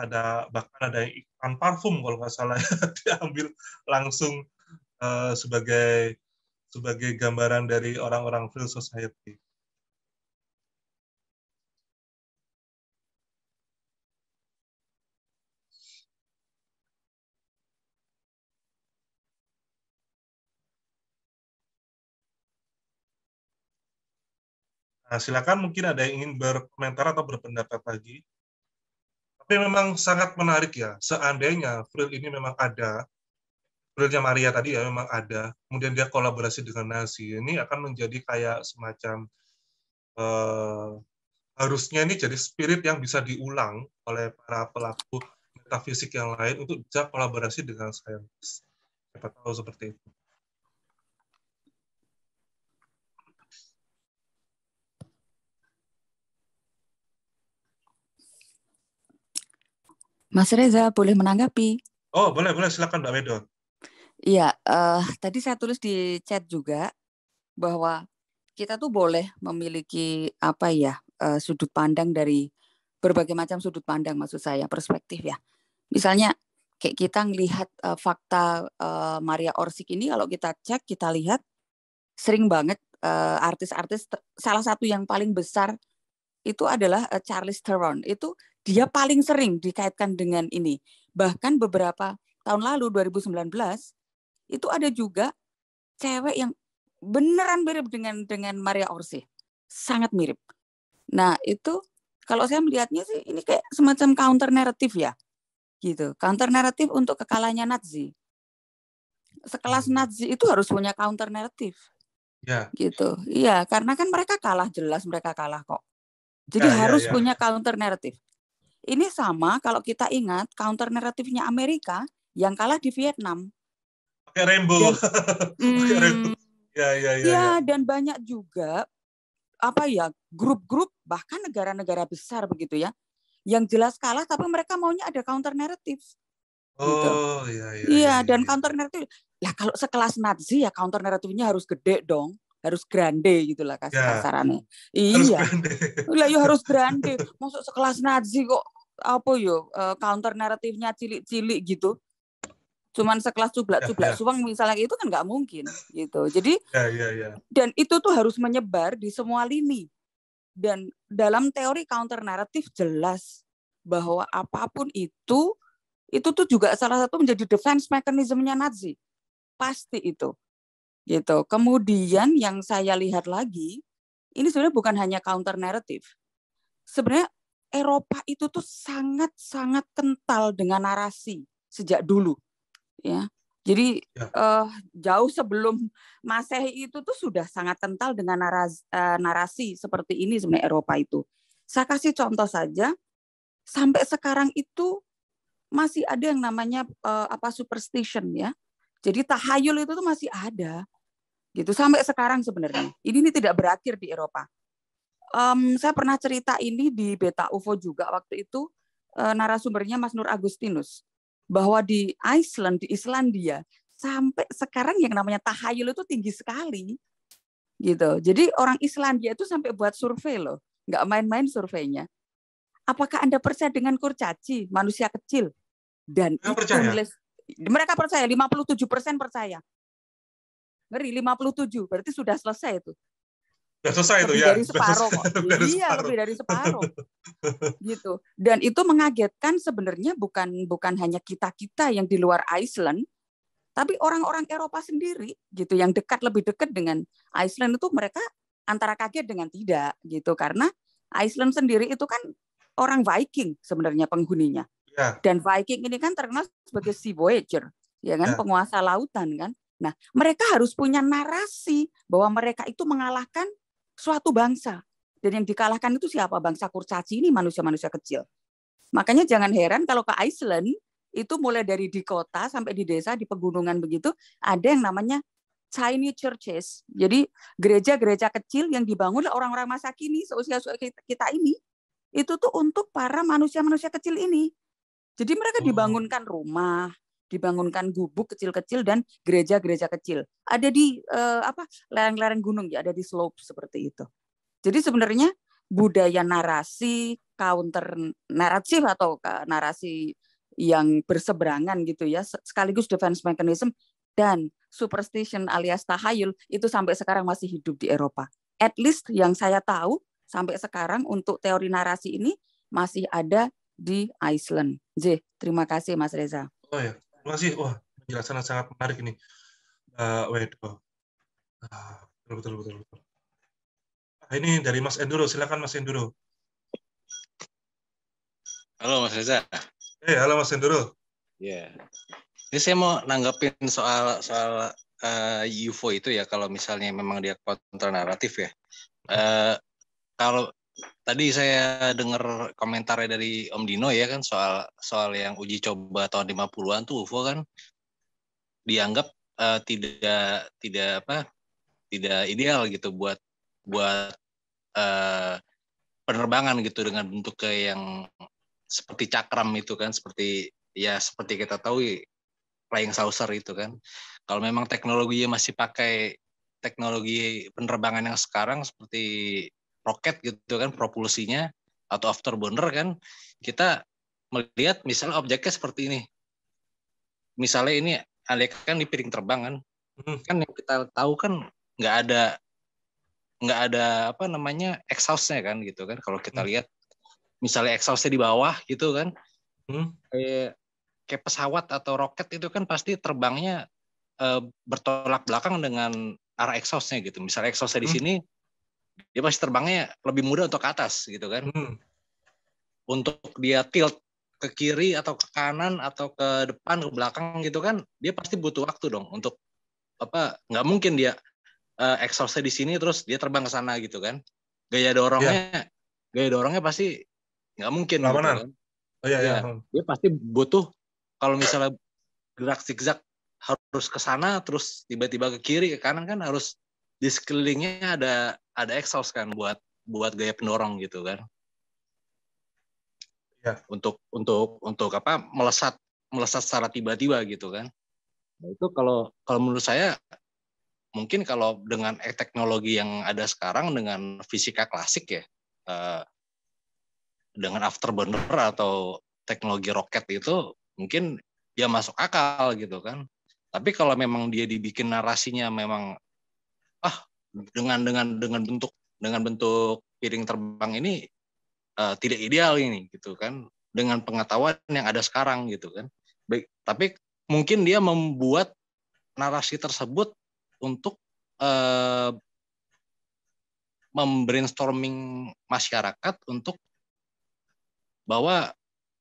bahkan ada iklan parfum kalau nggak salah ya, diambil langsung sebagai gambaran dari orang-orang Free Society. Nah, silakan mungkin ada yang ingin berkomentar atau berpendapat lagi. Tapi memang sangat menarik ya, seandainya Frill ini memang ada, Frillnya Maria tadi ya memang ada, kemudian dia kolaborasi dengan Nazi, ini akan menjadi kayak semacam harusnya ini jadi spirit yang bisa diulang oleh para pelaku metafisik yang lain untuk bisa kolaborasi dengan saintis. Siapa tahu seperti itu. Mas Reza, boleh menanggapi? Oh, boleh, silakan Mbak Medon. Iya, tadi saya tulis di chat juga bahwa kita tuh boleh memiliki sudut pandang dari berbagai macam sudut pandang, maksud saya perspektif ya. Misalnya kayak kita ngelihat fakta Maria Orsic ini, kalau kita cek, kita lihat sering banget artis-artis, salah satu yang paling besar itu adalah Charlize Theron. Itu dia paling sering dikaitkan dengan ini. Bahkan beberapa tahun lalu 2019 itu ada juga cewek yang beneran mirip dengan Maria Orsic. Sangat mirip. Nah, itu kalau saya melihatnya sih ini kayak semacam counter naratif ya. Gitu. Counter naratif untuk kekalahannya Nazi. Sekelas Nazi itu harus punya counter naratif. Ya. Gitu. Iya, karena kan mereka kalah, jelas mereka kalah kok. Jadi harus punya counter naratif. Ini sama kalau kita ingat counter naratifnya Amerika yang kalah di Vietnam. Pakai rainbow. Ya, dan banyak juga grup-grup bahkan negara-negara besar begitu ya, yang jelas kalah tapi mereka maunya ada counter naratif. Gitu. Iya, dan counter naratif. Lah kalau sekelas Nazi ya counter naratifnya harus gede dong. Harus grande gitulah kasarannya. Iya. Lah yo harus grande. Masuk sekelas Nazi kok counter naratifnya cilik-cilik gitu. Cuman sekelas cublak-cublak suang misalnya itu kan nggak mungkin gitu. Jadi dan itu tuh harus menyebar di semua lini. Dan dalam teori counter naratif jelas bahwa apapun itu tuh juga salah satu menjadi defense mechanism-nya Nazi. Pasti itu. Gitu. Kemudian yang saya lihat lagi, ini sebenarnya bukan hanya counter naratif. Sebenarnya Eropa itu tuh sangat-sangat kental dengan narasi sejak dulu, ya. Jadi jauh sebelum Masehi itu tuh sudah sangat kental dengan narasi seperti ini sebenarnya Eropa itu. Saya kasih contoh saja, sampai sekarang itu masih ada yang namanya superstition ya. Jadi tahayul itu tuh masih ada. Gitu sampai sekarang sebenarnya. Ini tidak berakhir di Eropa. Saya pernah cerita ini di Beta UFO juga waktu itu, narasumbernya Mas Nur Agustinus, bahwa di Iceland, di Islandia sampai sekarang yang namanya tahayul itu tinggi sekali. Gitu. Jadi orang Islandia itu sampai buat survei loh, nggak main-main surveinya. Apakah Anda percaya dengan kurcaci, manusia kecil? Dan mereka percaya, 57% percaya. Ngeri, 57, berarti sudah selesai itu. Sudah selesai itu ya. Lebih dari separuh kok. Iya, lebih dari separuh. Gitu. Dan itu mengagetkan sebenarnya bukan hanya kita-kita yang di luar Iceland, tapi orang-orang Eropa sendiri gitu yang lebih dekat dengan Iceland itu mereka antara kaget dengan tidak gitu, karena Iceland sendiri itu kan orang Viking sebenarnya penghuninya. Ya. Dan Viking ini kan terkenal sebagai sea voyager. ya kan, Ya. penguasa lautan kan. Nah, mereka harus punya narasi bahwa mereka itu mengalahkan suatu bangsa. Dan yang dikalahkan itu siapa? Bangsa kurcaci ini, manusia-manusia kecil. Makanya jangan heran kalau ke Iceland, itu mulai dari di kota sampai di desa, di pegunungan begitu, ada yang namanya tiny churches. Jadi gereja-gereja kecil yang dibangun oleh orang-orang masa kini, seusia kita ini, itu tuh untuk para manusia-manusia kecil ini. Jadi mereka dibangunkan rumah, dibangunkan gubuk kecil-kecil dan gereja-gereja kecil. Ada di lereng-lereng gunung ya, ada di slope seperti itu. Jadi sebenarnya budaya narasi, counter naratif atau narasi yang berseberangan gitu ya, sekaligus defense mechanism dan superstition alias tahayul itu sampai sekarang masih hidup di Eropa. At least yang saya tahu sampai sekarang untuk teori narasi ini masih ada di Iceland. Terima kasih Mas Reza. Oh ya, terima kasih. Wah, penjelasan yang sangat menarik ini. Wedo. Betul. Ini dari Mas Enduro, silakan Mas Enduro. Halo Mas Reza. Halo Mas Enduro. Ya. Ini saya mau nanggapin soal UFO itu ya, kalau misalnya memang dia kontra naratif ya. Kalau tadi saya dengar komentarnya dari Om Dino ya kan soal yang uji coba tahun 50-an tuh UFO kan dianggap tidak ideal gitu buat penerbangan gitu dengan bentuk kayak yang seperti cakram itu kan, seperti kita tahu flying saucer itu kan. Kalau memang teknologinya masih pakai teknologi penerbangan yang sekarang seperti roket gitu kan propulsinya atau afterburner kan, kita melihat misalnya objeknya seperti ini. Misalnya ini kan di piring terbang kan. Kan yang kita tahu kan nggak ada exhaust-nya kan gitu kan. Kalau kita lihat misalnya exhaust-nya di bawah gitu kan. Kayak pesawat atau roket itu kan pasti terbangnya bertolak belakang dengan arah exhaust-nya gitu. Misalnya exhaust-nya di sini, dia pasti terbangnya lebih mudah untuk ke atas gitu kan. Untuk dia tilt ke kiri atau ke kanan atau ke depan ke belakang gitu kan, dia pasti butuh waktu dong untuk nggak mungkin dia exhaust-nya di sini terus dia terbang ke sana gitu kan. Gaya dorongnya pasti nggak mungkin gitu kan. Dia pasti butuh, kalau misalnya gerak zigzag harus ke sana terus tiba-tiba ke kiri ke kanan kan, harus di sekelilingnya ada exhaust kan buat gaya pendorong gitu kan. Untuk melesat secara tiba-tiba gitu kan. Nah, itu kalau menurut saya mungkin kalau dengan teknologi yang ada sekarang dengan fisika klasik ya, dengan afterburner atau teknologi roket itu mungkin ya masuk akal gitu kan. Tapi kalau memang dia dibikin narasinya memang dengan bentuk piring terbang ini tidak ideal ini gitu kan, dengan pengetahuan yang ada sekarang gitu kan. Tapi mungkin dia membuat narasi tersebut untuk membrainstorming masyarakat untuk bahwa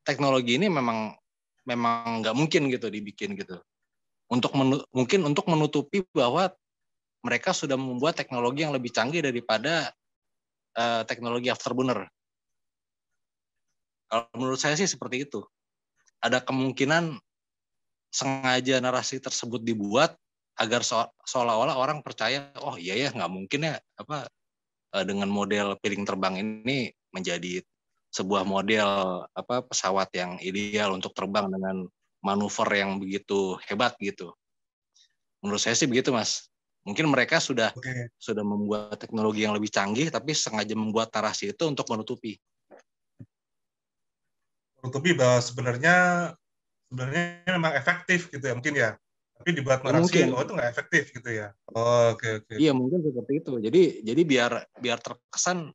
teknologi ini memang nggak mungkin gitu dibikin gitu. Mungkin untuk menutupi bahwa mereka sudah membuat teknologi yang lebih canggih daripada teknologi afterburner. Kalau menurut saya sih seperti itu. Ada kemungkinan sengaja narasi tersebut dibuat agar seolah-olah orang percaya, oh iya ya nggak mungkin ya dengan model piring terbang ini menjadi sebuah model pesawat yang ideal untuk terbang dengan manuver yang begitu hebat gitu. Menurut saya sih begitu Mas. Mungkin mereka sudah membuat teknologi yang lebih canggih tapi sengaja membuat narasi itu untuk menutupi Bahwa sebenarnya memang efektif gitu ya mungkin ya. Tapi dibuat narasi itu nggak efektif gitu ya. Oke. Iya mungkin seperti itu. Jadi biar terkesan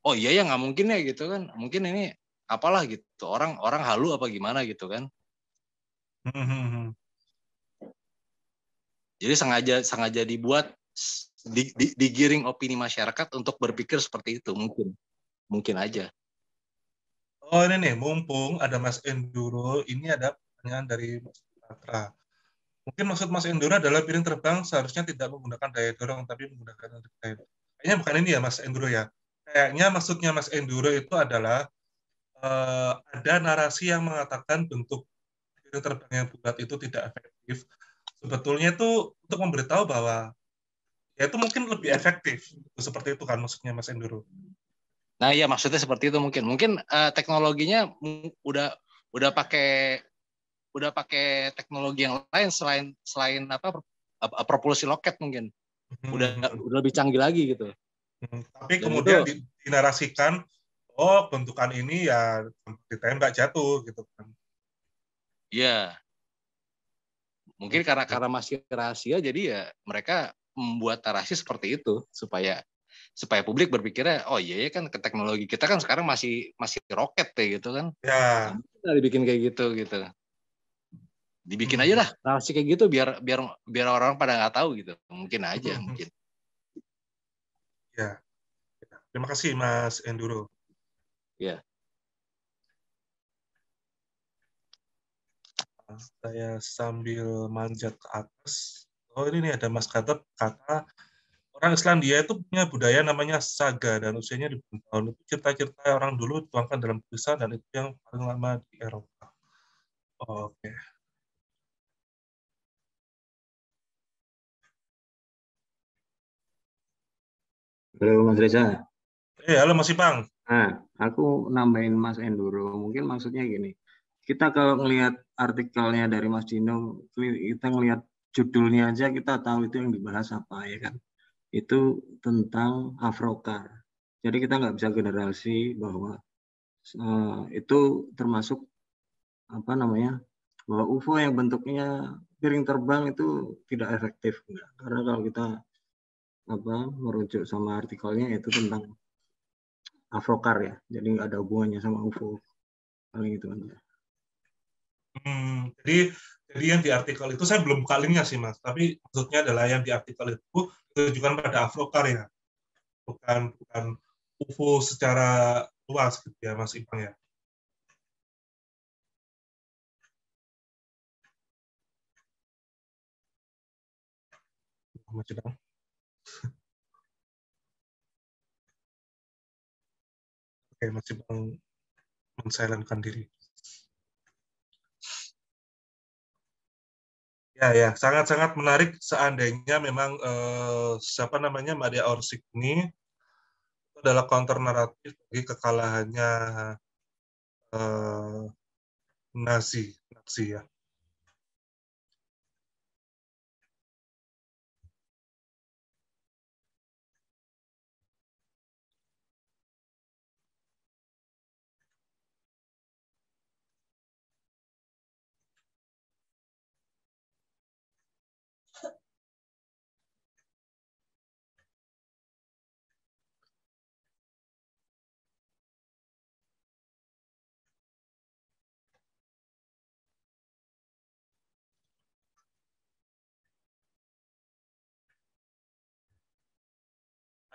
oh iya ya nggak mungkin ya gitu kan. Mungkin ini apalah gitu. Orang halu apa gimana gitu kan. Jadi sengaja dibuat digiring opini masyarakat untuk berpikir seperti itu mungkin aja. Oh ini nih, mumpung ada Mas Enduro, ini ada pertanyaan dari Mas Patra. Mungkin maksud Mas Enduro adalah piring terbang seharusnya tidak menggunakan daya dorong, tapi menggunakan daya. Kayaknya bukan ini ya Mas Enduro ya. Kayaknya maksudnya Mas Enduro itu adalah ada narasi yang mengatakan bentuk piring terbang yang bulat itu tidak efektif. Sebetulnya itu untuk memberitahu bahwa ya itu mungkin lebih efektif. Seperti itu kan maksudnya Mas Enduro. Nah, iya maksudnya seperti itu mungkin teknologinya udah pakai teknologi yang lain selain propulsi loket mungkin. Udah lebih canggih lagi gitu. Tapi kemudian dinarasikan, oh bentukan ini ya ditembak jatuh gitu kan. Iya. Mungkin karena masih rahasia, jadi ya mereka membuat narasi seperti itu supaya publik berpikirnya, oh iya kan ke teknologi kita kan sekarang masih roket ya gitu kan. Ya. Nah, dibikin kayak gitu. Dibikin aja lah narasi kayak gitu biar orang-orang pada nggak tahu gitu. Mungkin aja mungkin. Ya. Terima kasih Mas Enduro. Ya. Saya sambil manjat ke atas. Oh ini nih ada Mas Gatot kata orang Islandia itu punya budaya namanya saga dan usianya ribuan tahun. Itu cerita-cerita orang dulu dituangkan dalam tulisan dan itu yang paling lama di Eropa. Oke. Halo Mas Reza. Halo Mas Ipang. Nah, aku nambahin Mas Enduro. Mungkin maksudnya gini. Kita kalau ngelihat artikelnya dari Mas Dino, kita ngelihat judulnya aja kita tahu itu yang dibahas apa ya kan. Itu tentang Afrocar. Jadi kita nggak bisa generalisasi bahwa itu termasuk apa namanya bahwa UFO yang bentuknya piring terbang itu tidak efektif. Enggak. Karena kalau kita merujuk sama artikelnya itu tentang Afrocar ya. Jadi nggak ada hubungannya sama UFO. Paling itu aja. Jadi yang di artikel itu saya belum buka linknya sih Mas, tapi maksudnya adalah yang di artikel itu ditujukan pada Afrocar ya, bukan UFO secara luas gitu ya Mas Ipang ya. Mas Ipang. Oke, Mas Ipang men-silentkan diri. Ya, sangat-sangat menarik seandainya memang siapa namanya Maria Orsik ini adalah counter naratif bagi kekalahannya Nazi ya.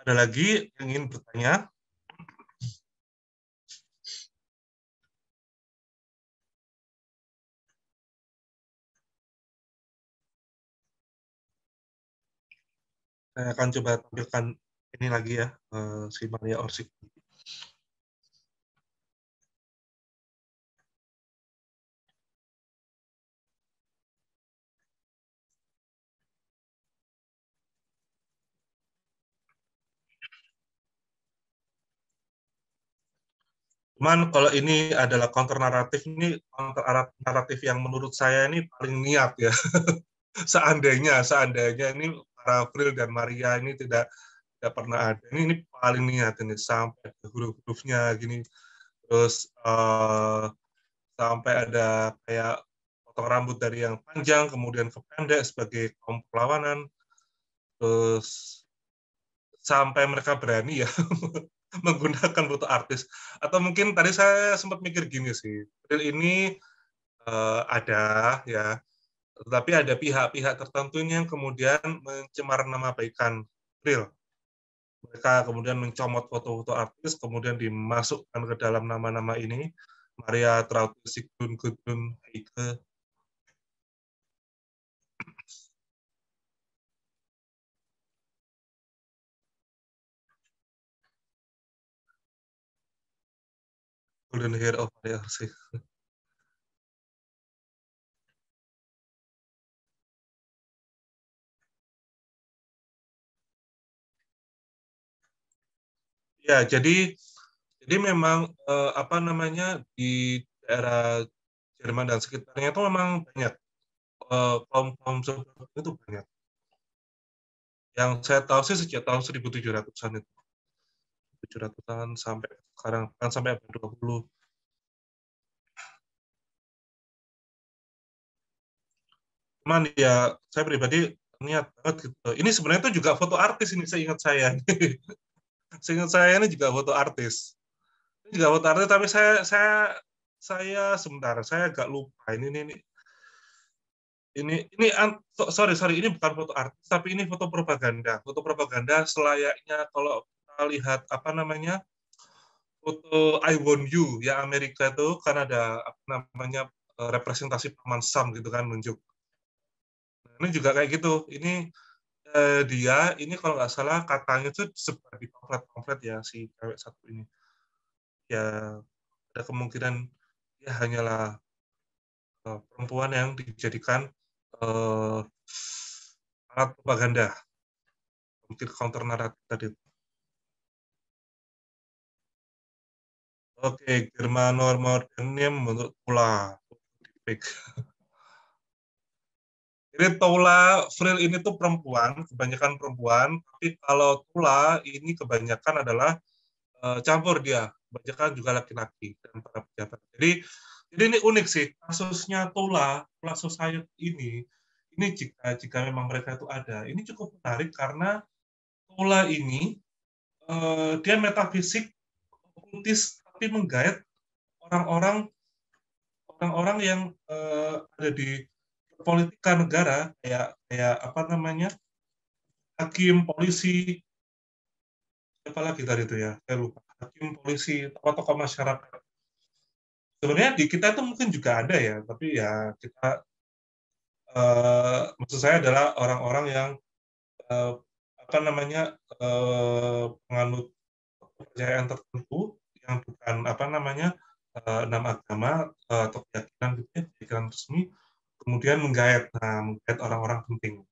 Ada lagi yang ingin bertanya? Saya akan coba tampilkan ini lagi ya, si Maria Orsik. Cuman kalau ini adalah counter naratif, ini counter naratif yang menurut saya ini paling niat ya. seandainya ini para April dan Maria ini tidak pernah ada. Ini paling niat ini sampai huruf-hurufnya gini. Terus sampai ada kayak potong rambut dari yang panjang kemudian ke pendek sebagai kaum perlawanan. Terus sampai mereka berani ya menggunakan foto artis. Atau mungkin tadi saya sempat mikir gini sih, ini ada ya, tetapi ada pihak-pihak tertentu yang kemudian mencemar nama baikan April. Mereka kemudian mencomot foto-foto artis, kemudian dimasukkan ke dalam nama-nama ini, Maria Traute, Sigrun, Gudrun, Heike. Golden Hair of IRC. Ya, jadi memang apa namanya di daerah Jerman dan sekitarnya itu memang banyak kaum seperti itu banyak. Yang saya tahu sih sejak tahun 1700-an itu. 1700-an sampai sekarang kan sampai abad 20. Cuman ya saya pribadi niat banget gitu. Ini sebenarnya itu juga foto artis ini seingat saya. Seingat saya ini juga foto artis. Ini juga foto artis tapi saya sebentar, saya agak lupa. Sorry, ini bukan foto artis tapi ini foto propaganda. Foto propaganda selayaknya kalau kita lihat apa namanya? Foto I Want You ya Amerika itu kan ada apa namanya representasi paman Sam gitu kan nunjuk. Nah, ini juga kayak gitu. Ini dia ini kalau nggak salah katanya tuh sebar di pamflet ya si cewek satu ini. Ya ada kemungkinan ya hanyalah perempuan yang dijadikan alat propaganda, mungkin counter naratif tadi. Oke, Germano-Modernism menurut Tula. Jadi Tola Frill ini tuh perempuan, kebanyakan perempuan, tapi kalau Tula ini kebanyakan adalah campur dia, kebanyakan juga laki-laki dan para pejabat. Jadi ini unik sih kasusnya Tula Society ini jika memang mereka itu ada, ini cukup menarik karena Tula ini dia metafisik, okultis, tapi menggait orang-orang yang ada di politika negara kayak apa namanya hakim, polisi, apa lagi tadi itu ya saya lupa, hakim, polisi, tokoh-tokoh masyarakat. Sebenarnya di kita itu mungkin juga ada ya, tapi ya kita maksud saya adalah orang-orang yang apa namanya penganut kepercayaan tertentu yang bukan apa namanya enam agama atau keyakinan gitu ya, keyakinan resmi, kemudian menggait orang-orang penting.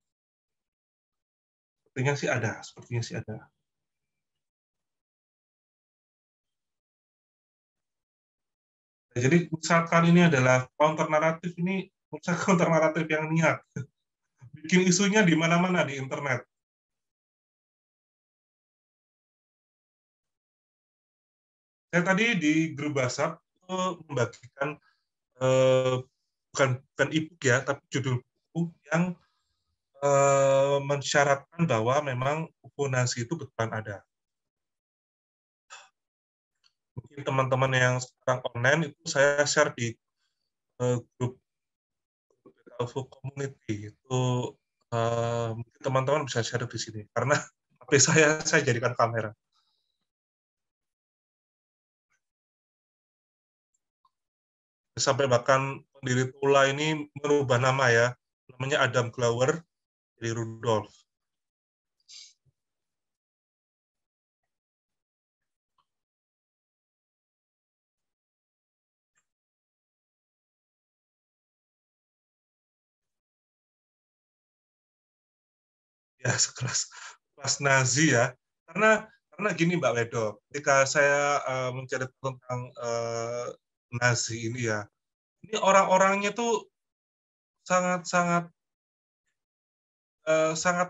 Sepertinya sih ada. Nah, jadi misalkan ini adalah counter naratif ini, misalkan counter naratif yang niat, bikin isunya di mana-mana di internet. Saya tadi di grup WhatsApp itu membagikan bukan e-book ya, tapi judul buku yang mensyaratkan bahwa memang UFO Nazi itu betulan ada. Mungkin teman-teman yang sekarang online itu saya share di grup UFO Community itu mungkin teman-teman bisa share di sini karena HP saya jadikan kamera. Sampai bahkan pendiri Tula ini merubah nama ya, namanya Adam Glauer jadi Rudolf. Ya sekelas Nazi ya, karena gini Mbak Wedo, ketika saya mencari tentang Nazi ini ya, ini orang-orangnya tuh sangat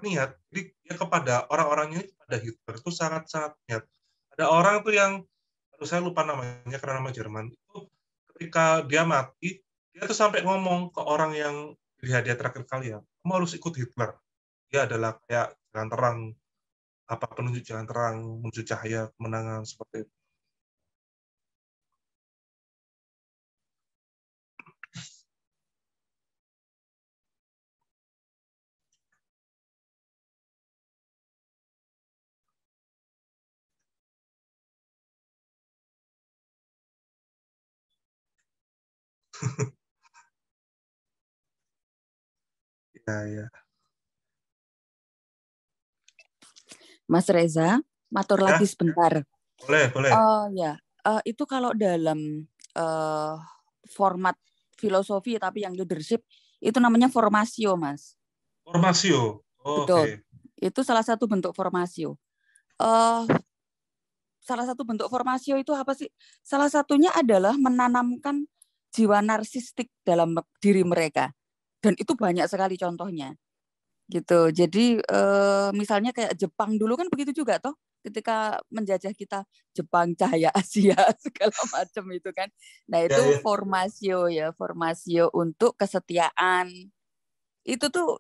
niat. Jadi ya kepada orang-orangnya ini kepada Hitler itu sangat niat. Ada orang tuh yang saya lupa namanya karena nama Jerman itu ketika dia mati dia tuh sampai ngomong ke orang yang lihat dia terakhir kali ya, kamu harus ikut Hitler. Dia adalah kayak jalan terang, penunjuk jalan terang, menuju cahaya kemenangan seperti itu. Ya. Mas Reza, matur lagi sebentar. Boleh. Oh ya, itu kalau dalam format filosofi tapi yang leadership itu namanya formasio, Mas. Formasio. Betul. Itu salah satu bentuk formasio. Salah satu bentuk formasio itu apa sih? Salah satunya adalah menanamkan jiwa narsistik dalam diri mereka. Dan itu banyak sekali contohnya. Gitu. Jadi misalnya kayak Jepang dulu kan begitu juga toh, ketika menjajah kita, Jepang cahaya Asia segala macam itu kan. Nah, itu formasio ya, formasio untuk kesetiaan. Itu tuh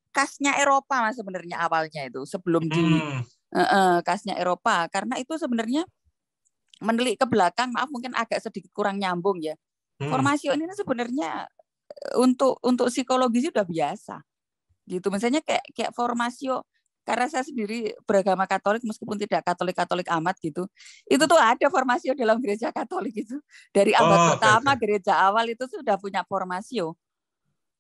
khasnya Eropa Mas sebenarnya awalnya itu, sebelum khasnya Eropa, karena itu sebenarnya menelik ke belakang, maaf mungkin agak sedikit kurang nyambung ya. Formasio ini sebenarnya untuk psikologi sudah biasa. Gitu. Misalnya kayak formasio, karena saya sendiri beragama Katolik meskipun tidak Katolik amat gitu. Itu tuh ada formasio dalam gereja Katolik itu. Dari abad pertama gereja awal itu sudah punya formasio.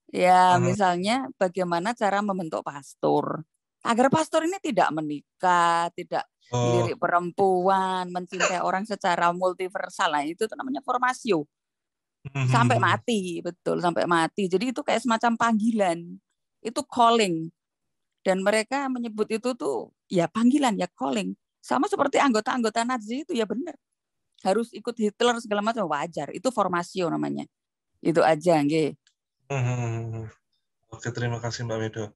Ya, misalnya bagaimana cara membentuk pastor. Agar pastor ini tidak menikah, tidak melirik perempuan, mencintai orang secara multiversal. Nah, itu namanya formasio. Sampai mati, betul, sampai mati. Jadi itu kayak semacam panggilan. Itu calling. Dan mereka menyebut itu tuh ya panggilan, ya calling. Sama seperti anggota-anggota Nazi itu ya benar. Harus ikut Hitler segala macam wajar. Itu formasio namanya. Itu aja, nggih. Oke, terima kasih Mbak Medo.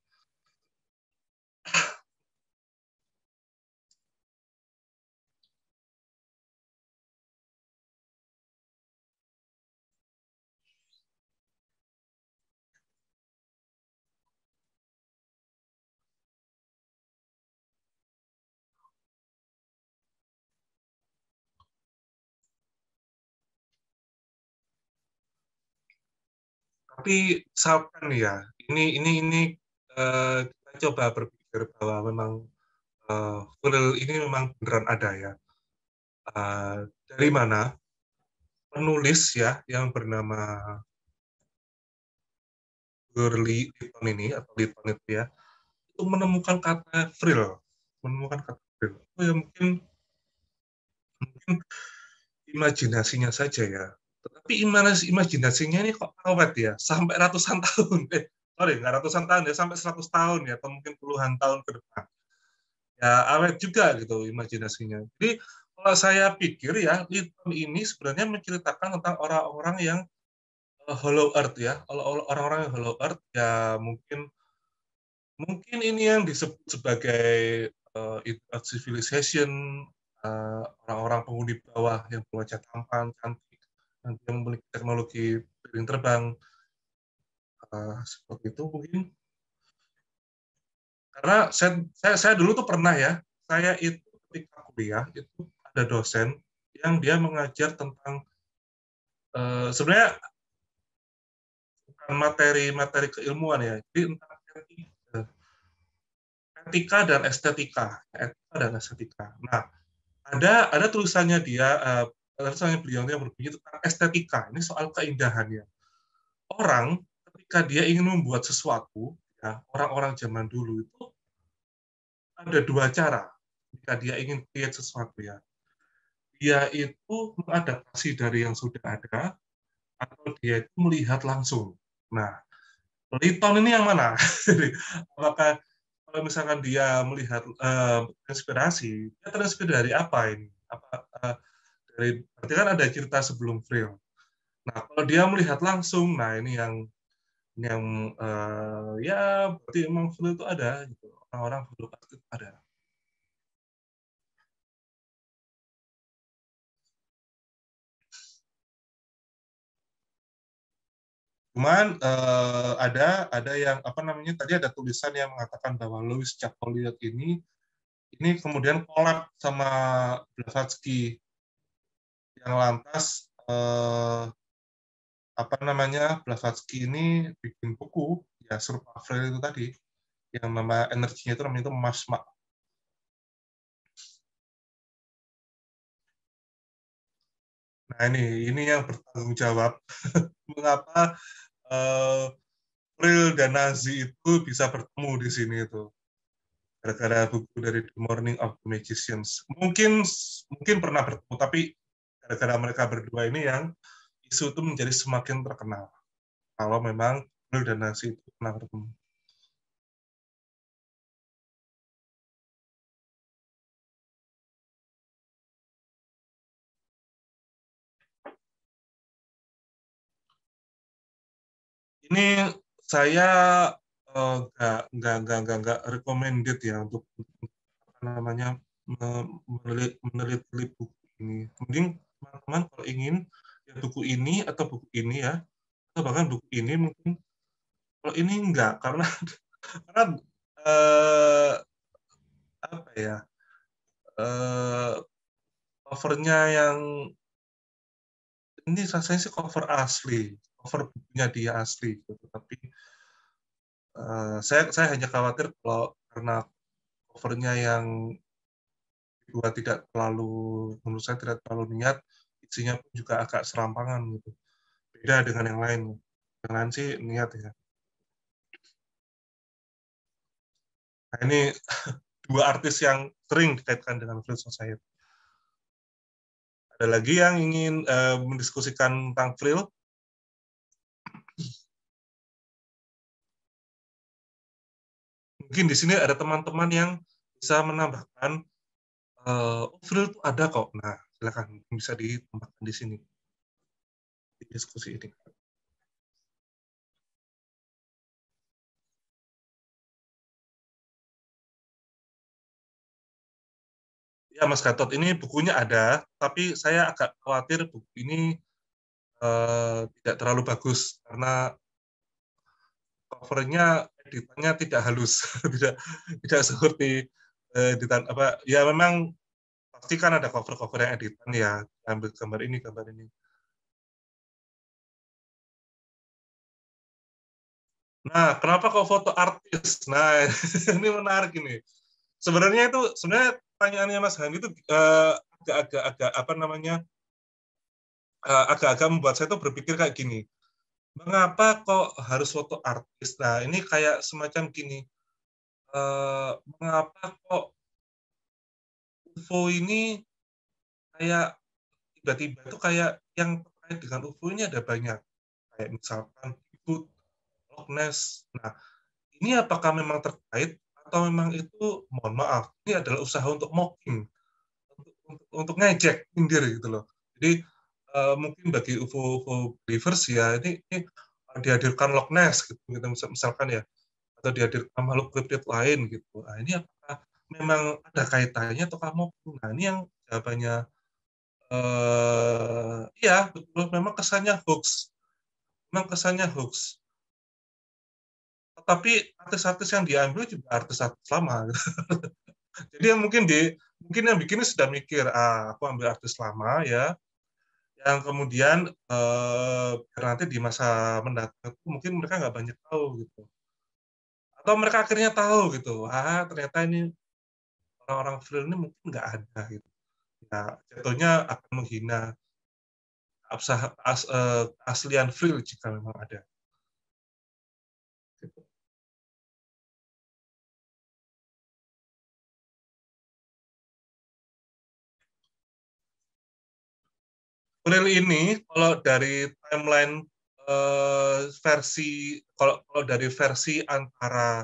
Tapi misalkan ya, ini kita coba berpikir bahwa memang Vril ini memang beneran ada ya. Dari mana penulis ya yang bernama Gurley Litton ini atau Litton itu ya, itu menemukan kata Vril, Oh ya mungkin imajinasinya saja ya. Tetapi imajinasinya ini kok awet ya, sampai ratusan tahun. Nggak ratusan tahun ya, sampai 100 tahun ya, atau mungkin puluhan tahun ke depan. Ya awet juga gitu imajinasinya. Jadi kalau saya pikir ya, Litton ini sebenarnya menceritakan tentang orang-orang yang hollow earth ya. Orang-orang yang hollow earth ya mungkin ini yang disebut sebagai civilization, orang-orang penghuni bawah yang berwajah tampan, cantik, yang memiliki teknologi piring terbang, seperti itu mungkin. Karena saya dulu tuh pernah ya, saya itu ketika kuliah itu ada dosen yang dia mengajar tentang sebenarnya bukan materi keilmuan ya, jadi tentang etika dan estetika. Nah, ada tulisannya beliau yang berbunyi tentang estetika. Ini soal keindahannya. Orang ketika dia ingin membuat sesuatu, ya, orang-orang zaman dulu itu ada dua cara ketika dia ingin create sesuatu ya. Dia itu mengadaptasi dari yang sudah ada atau dia itu melihat langsung. Nah, Litton ini yang mana? Apakah kalau misalkan dia melihat inspirasi, dia terinspirasi dari apa ini? Berarti kan ada cerita sebelum Vril. Nah, kalau dia melihat langsung, nah ini yang ya berarti emang Vril itu ada, gitu. Orang-orang Vril itu ada. Cuman ada yang apa namanya tadi ada tulisan yang mengatakan bahwa Louis Jacoliot ini kemudian kolab sama Blavatsky yang lantas Blavatsky ini bikin buku ya serupa Vril itu tadi yang nama energinya itu namanya itu Masma. Nah ini yang bertanggung jawab mengapa Vril dan Nazi itu bisa bertemu di sini itu gara-gara buku dari The Morning of the Magicians. Mungkin pernah bertemu tapi gara-gara mereka berdua ini yang isu itu menjadi semakin terkenal. Kalau memang Frill dan Nancy itu pernah bertemu. Ini saya nggak recommended ya untuk apa namanya meneliti buku ini. Mending teman-teman kalau ingin ya buku ini atau buku ini ya, atau bahkan buku ini mungkin kalau ini enggak karena apa ya covernya yang ini rasanya sih cover asli, cover bukunya dia asli, gitu. Tapi saya hanya khawatir kalau karena covernya yang dibuat tidak terlalu, menurut saya tidak terlalu niat, isinya pun juga agak serampangan gitu. Beda dengan yang lain. Yang lain sih niat ya. Nah ini dua artis yang sering dikaitkan dengan Frill Society. Ada lagi yang ingin mendiskusikan tentang Frill? Mungkin di sini ada teman-teman yang bisa menambahkan, Frill itu ada kok. Nah, silakan bisa ditambahkan di sini di diskusi ini. Ya, Mas Gatot, ini bukunya ada, tapi saya agak khawatir buku ini tidak terlalu bagus karena covernya editannya tidak halus, tidak seperti editan apa. Ya memang pasti kan ada cover-cover yang editan ya, ambil gambar ini, gambar ini. Nah, kenapa kok foto artis? Nah, ini menarik ini. Sebenarnya pertanyaannya Mas Hani itu agak-agak apa namanya? Agak-agak membuat saya tuh berpikir kayak gini. Mengapa kok harus foto artis? Nah, ini kayak semacam gini. Mengapa kok UFO ini kayak tiba-tiba itu kayak yang terkait dengan UFO ini ada banyak. Kayak misalkan Bigfoot, Loch Ness. Nah, ini apakah memang terkait atau memang itu, mohon maaf, ini adalah usaha untuk mocking, untuk ngejek, nyindir gitu loh. Jadi mungkin bagi UFO believers ya ini dihadirkan Loch Ness gitu misalkan ya, atau dihadirkan makhluk kriptid lain gitu. Nah, ini apakah memang ada kaitannya atau mocking? Nah, ini yang jawabannya iya betul, memang kesannya hoax. Memang kesannya hoax. Tetapi artis-artis yang diambil juga artis-artis lama. Jadi yang mungkin yang bikinnya sudah mikir, aku ambil artis lama ya, yang kemudian nanti di masa mendatang mungkin mereka nggak banyak tahu gitu. Atau mereka akhirnya tahu gitu, ternyata ini orang-orang Frill ini mungkin nggak ada gitu. Ya, jatuhnya akan menghina keaslian Frill jika memang ada. Frill ini kalau dari timeline kalau dari versi antara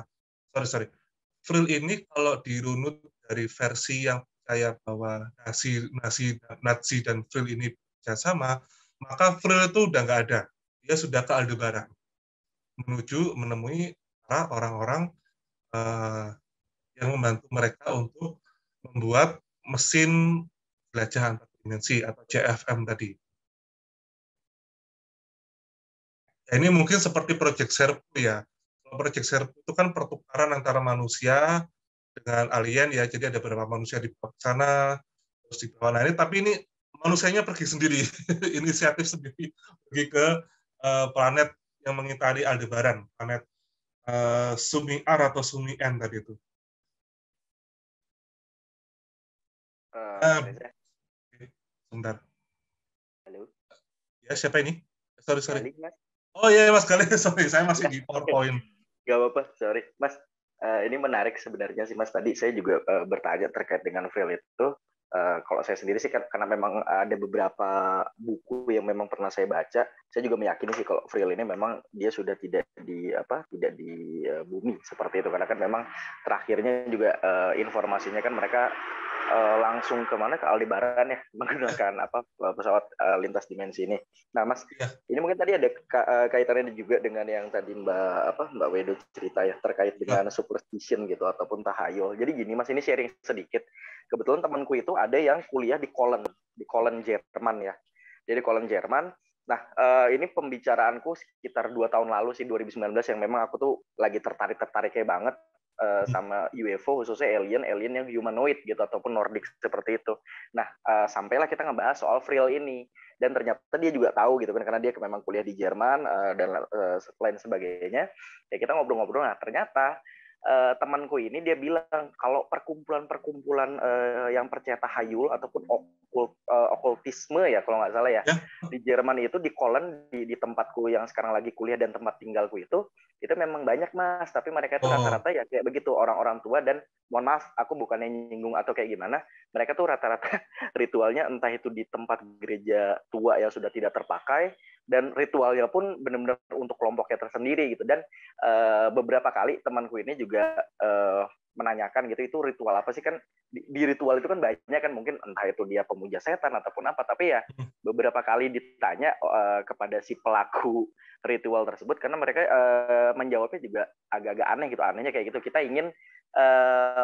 Frill ini kalau dirunut dari versi yang percaya bahwa Nazi dan Frill ini bekerjasama, maka Frill itu udah nggak ada. Dia sudah ke Aldebaran menemui para orang-orang yang membantu mereka untuk membuat mesin jelajah antar dimensi atau JFM tadi. Ya, ini mungkin seperti Project Serpo ya. Kalau Project Serpo itu kan pertukaran antara manusia dengan alien ya. Jadi ada beberapa manusia di sana, terus di bawah. Nah, ini tapi ini manusianya pergi sendiri, inisiatif sendiri pergi ke planet yang mengitari Aldebaran, planet Sumi R atau Sumi N tadi itu. Sebentar. Halo. Ya, siapa ini? Sorry. Balik, Mas. Oh iya, Mas Galih. Sorry, saya masih di PowerPoint. Gak apa-apa, sorry. Mas, ini menarik sebenarnya sih, Mas. Tadi saya juga bertanya terkait dengan Frill itu. Kalau saya sendiri sih karena memang ada beberapa buku yang memang pernah saya baca, saya juga meyakini sih kalau Vril ini memang dia sudah tidak di bumi seperti itu, karena kan memang terakhirnya juga informasinya kan mereka langsung kemana, ke Aldebaran ya, menggunakan pesawat lintas dimensi ini. Nah Mas, ini mungkin tadi ada kaitannya juga dengan yang tadi Mbak Wedo cerita ya, terkait dengan superstition gitu ataupun tahayul. Jadi gini Mas, ini sharing sedikit. Kebetulan temanku itu ada yang kuliah di Köln Jerman ya. Jadi Köln Jerman. Nah, ini pembicaraanku sekitar 2 tahun lalu sih, 2019, yang memang aku tuh lagi tertarik-tertariknya banget sama UFO, khususnya alien yang humanoid gitu ataupun Nordic seperti itu. Nah, sampailah kita ngebahas soal Vril ini, dan ternyata dia juga tahu gitu kan, karena dia memang kuliah di Jerman dan lain sebagainya. Ya kita ngobrol-ngobrol, nah ternyata temanku ini dia bilang kalau perkumpulan-perkumpulan yang percaya tahayul ataupun okultisme ya kalau nggak salah ya, di Jerman itu, di Köln, di tempatku yang sekarang lagi kuliah dan tempat tinggalku itu memang banyak Mas, tapi mereka itu rata-rata ya kayak begitu, orang-orang tua. Dan mohon maaf, aku bukannya nyinggung atau kayak gimana, mereka tuh rata-rata ritualnya entah itu di tempat gereja tua yang sudah tidak terpakai, dan ritualnya pun benar-benar untuk kelompoknya tersendiri gitu. Dan beberapa kali temanku ini juga menanyakan gitu, itu ritual apa sih, kan di ritual itu kan banyak kan, mungkin entah itu dia pemuja setan ataupun apa, tapi ya beberapa kali ditanya kepada si pelaku ritual tersebut, karena mereka menjawabnya juga agak-agak aneh gitu. Anehnya kayak gitu, kita ingin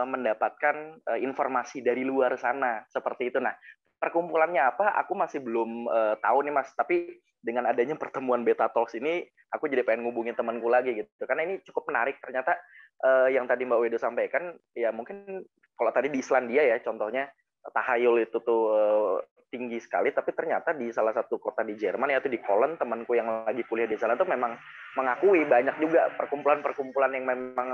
mendapatkan informasi dari luar sana seperti itu. Nah, perkumpulannya apa aku masih belum tahu nih Mas, tapi dengan adanya pertemuan Beta Talks ini aku jadi pengen ngubungin temanku lagi gitu, karena ini cukup menarik ternyata. Yang tadi Mbak Wedo sampaikan ya, mungkin kalau tadi di Islandia ya contohnya, tahayul itu tuh tinggi sekali, tapi ternyata di salah satu kota di Jerman, yaitu di Köln, temanku yang lagi kuliah di sana tuh memang mengakui banyak juga perkumpulan-perkumpulan yang memang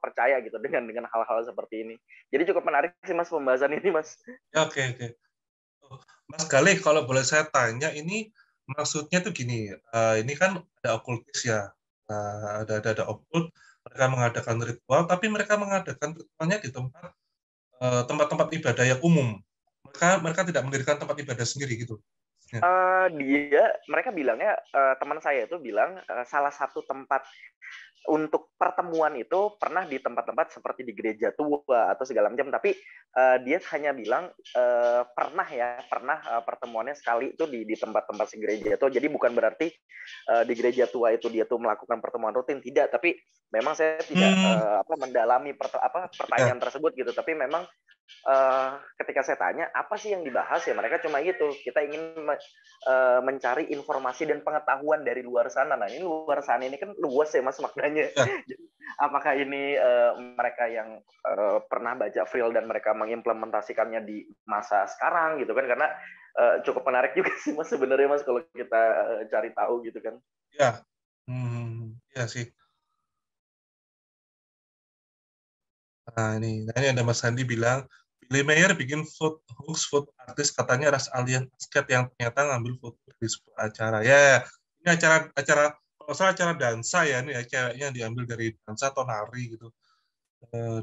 percaya gitu dengan hal-hal seperti ini. Jadi cukup menarik sih Mas pembahasan ini Mas. Ya, oke. Mas Galih, kalau boleh saya tanya, ini maksudnya tuh gini, ini kan ada okultis ya, ada okult, mereka mengadakan ritual, tapi mereka mengadakan ritualnya di tempat-tempat ibadah yang umum. Mereka tidak mendirikan tempat ibadah sendiri gitu. Mereka bilangnya, teman saya itu bilang salah satu tempat untuk pertemuan itu pernah di tempat-tempat seperti di gereja tua atau segala macam, tapi dia hanya bilang pernah pertemuannya sekali itu di tempat-tempat si gereja tua. Jadi bukan berarti di gereja tua itu dia tuh melakukan pertemuan rutin, tidak, tapi memang saya tidak mendalami pertanyaan tersebut gitu, tapi memang ketika saya tanya apa sih yang dibahas ya, mereka cuma gitu, kita ingin mencari informasi dan pengetahuan dari luar sana. Nah, ini luar sana ini kan luas ya Mas maknanya. Jadi, apakah ini mereka yang pernah baca Vril dan mereka mengimplementasikannya di masa sekarang gitu kan, karena cukup menarik juga sih Mas sebenarnya Mas kalau kita cari tahu gitu kan. Ya, ya sih. Nah ini ada Mas Handi bilang, Billy Mayer bikin hoax food artis, katanya ras alien basket yang ternyata ngambil foto dari sebuah acara. Ya, ini acara kalau salah acara dansa ya, ini ya, ceweknya diambil dari dansa atau nari gitu,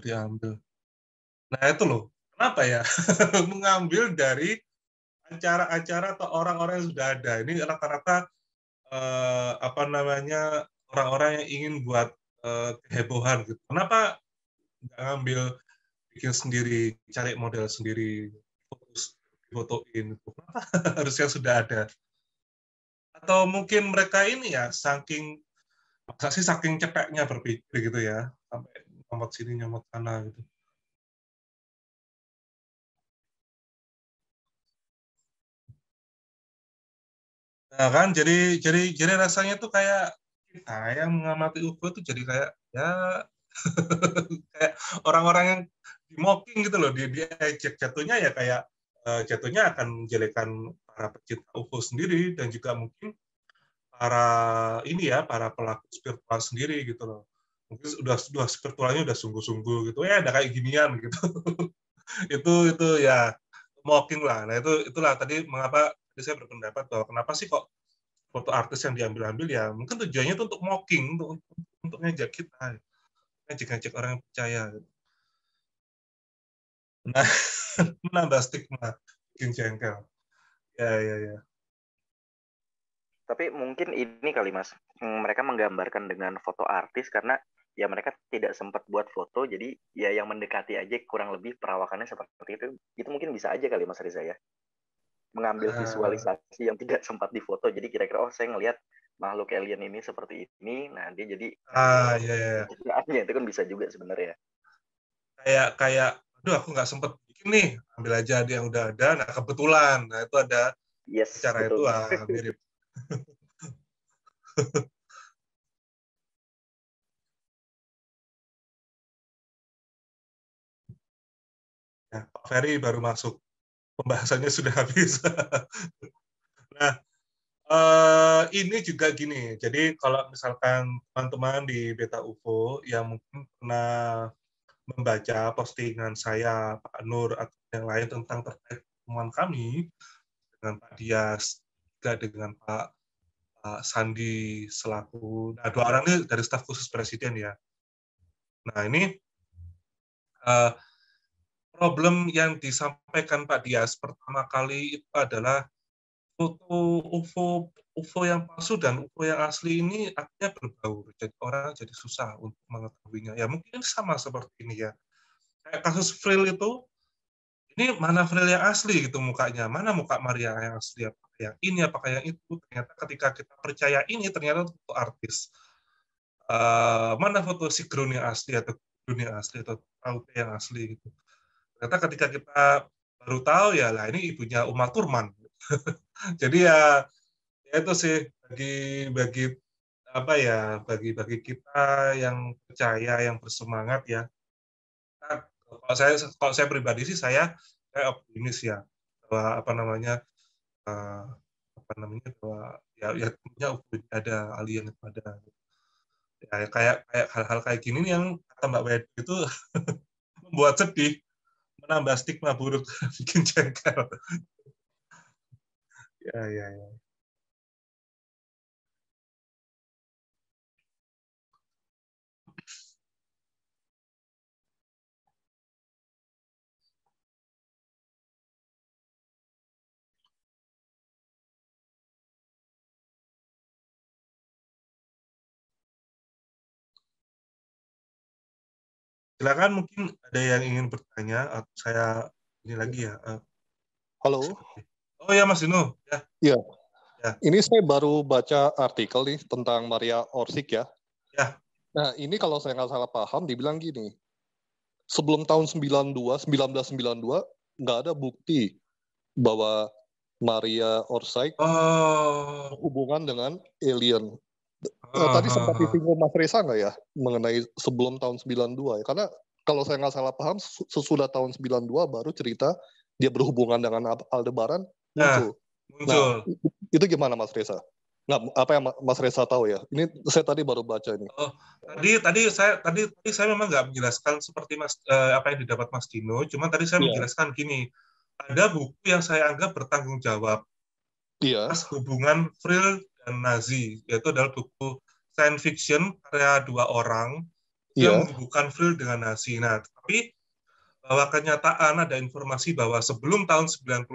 diambil. Nah itu loh, kenapa ya mengambil dari acara-acara atau orang-orang yang sudah ada. Ini rata-rata orang-orang yang ingin buat kehebohan gitu. Kenapa nggak ngambil, bikin sendiri, cari model sendiri, fotoin, kenapa harusnya sudah ada? Atau mungkin mereka ini ya saking cepeknya berpikir gitu ya, sampai nyomot sini nyomot sana gitu. Nah kan jadi rasanya tuh kayak kita yang mengamati UFO tuh jadi kayak ya kayak orang-orang yang di-mocking gitu loh, diejek, jatuhnya ya kayak jatuhnya akan menjelekan para pecinta UFO sendiri, dan juga mungkin para pelaku spiritual sendiri gitu loh. Mungkin udah spiritualnya udah sungguh-sungguh gitu, ada kayak ginian gitu. itu ya mocking lah. Nah itulah tadi mengapa saya berpendapat bahwa kenapa sih kok foto artis yang diambil-ambil, ya mungkin tujuannya itu untuk mocking, untuk ngejek kita, ngejek orang yang percaya. Nah, menambah stigma, bikin jengkel. Ya. Tapi mungkin ini kali Mas, mereka menggambarkan dengan foto artis karena ya mereka tidak sempat buat foto, jadi ya yang mendekati aja kurang lebih perawakannya seperti itu. Itu mungkin bisa aja kali Mas Riza ya. Mengambil visualisasi yang tidak sempat difoto, jadi kira-kira oh saya ngelihat makhluk alien ini seperti ini, nah dia jadi ya. Itu kan bisa juga sebenarnya. Kayak aduh aku nggak sempet bikin nih, ambil aja dia yang udah ada, nah kebetulan, nah itu ada cara betul. itu mirip. Ya, Pak Ferry baru masuk, pembahasannya sudah habis. Nah, ini juga gini, jadi kalau misalkan teman-teman di Beta UFO yang mungkin pernah membaca postingan saya, Pak Nur, atau yang lain tentang terkait pertemuan kami dengan Pak Dias, juga dengan Pak Sandi selaku, nah 2 orang ini dari staf khusus Presiden ya. Nah ini problem yang disampaikan Pak Dias pertama kali itu adalah foto UFO yang palsu dan UFO yang asli ini artinya berbau, jadi orang jadi susah untuk mengetahuinya. Ya mungkin sama seperti ini ya. Kayak kasus Frill itu, ini mana Frill yang asli gitu mukanya, mana muka Maria yang asli, apakah yang ini, apakah yang itu. Ternyata ketika kita percaya ini, ternyata itu artis. Mana foto si Grun yang asli atau Grun yang asli atau Auke yang asli gitu. Ternyata ketika kita baru tahu ya lah ini ibunya Uma Thurman. Jadi ya itu sih bagi apa ya bagi kita yang percaya, yang bersemangat ya. Nah, kalau saya pribadi sih saya optimis ya bahwa bahwa ya tentunya ada alien itu ada. Ya kayak hal-hal kayak gini nih yang kata Mbak Wedi itu membuat sedih, menambah stigma buruk, bikin jengkel. Ya. Silakan mungkin ada yang ingin bertanya atau saya ini lagi ya. Halo. Oh ya Mas Dino. Ya. Ini saya baru baca artikel nih tentang Maria Orsik ya. Ya. Nah ini kalau saya nggak salah paham dibilang gini, sebelum tahun 1992 nggak ada bukti bahwa Maria Orsik hubungan dengan alien. Tadi sempat disinggung Mas Reza nggak ya mengenai sebelum tahun 92 ya? Karena kalau saya nggak salah paham sesudah tahun 92 baru cerita dia berhubungan dengan Aldebaran muncul. Nah, itu gimana Mas Reza? Nggak, apa yang Mas Reza tahu ya? Ini saya tadi baru baca ini. Oh, tadi saya memang nggak menjelaskan seperti apa yang didapat Mas Dino, cuma tadi saya menjelaskan gini, ada buku yang saya anggap bertanggung jawab atas hubungan Frill dan Nazi, yaitu adalah buku science fiction karya 2 orang yang menghubungkan Frill dengan Nazi. Nah, tapi bahwa kenyataan ada informasi bahwa sebelum tahun 92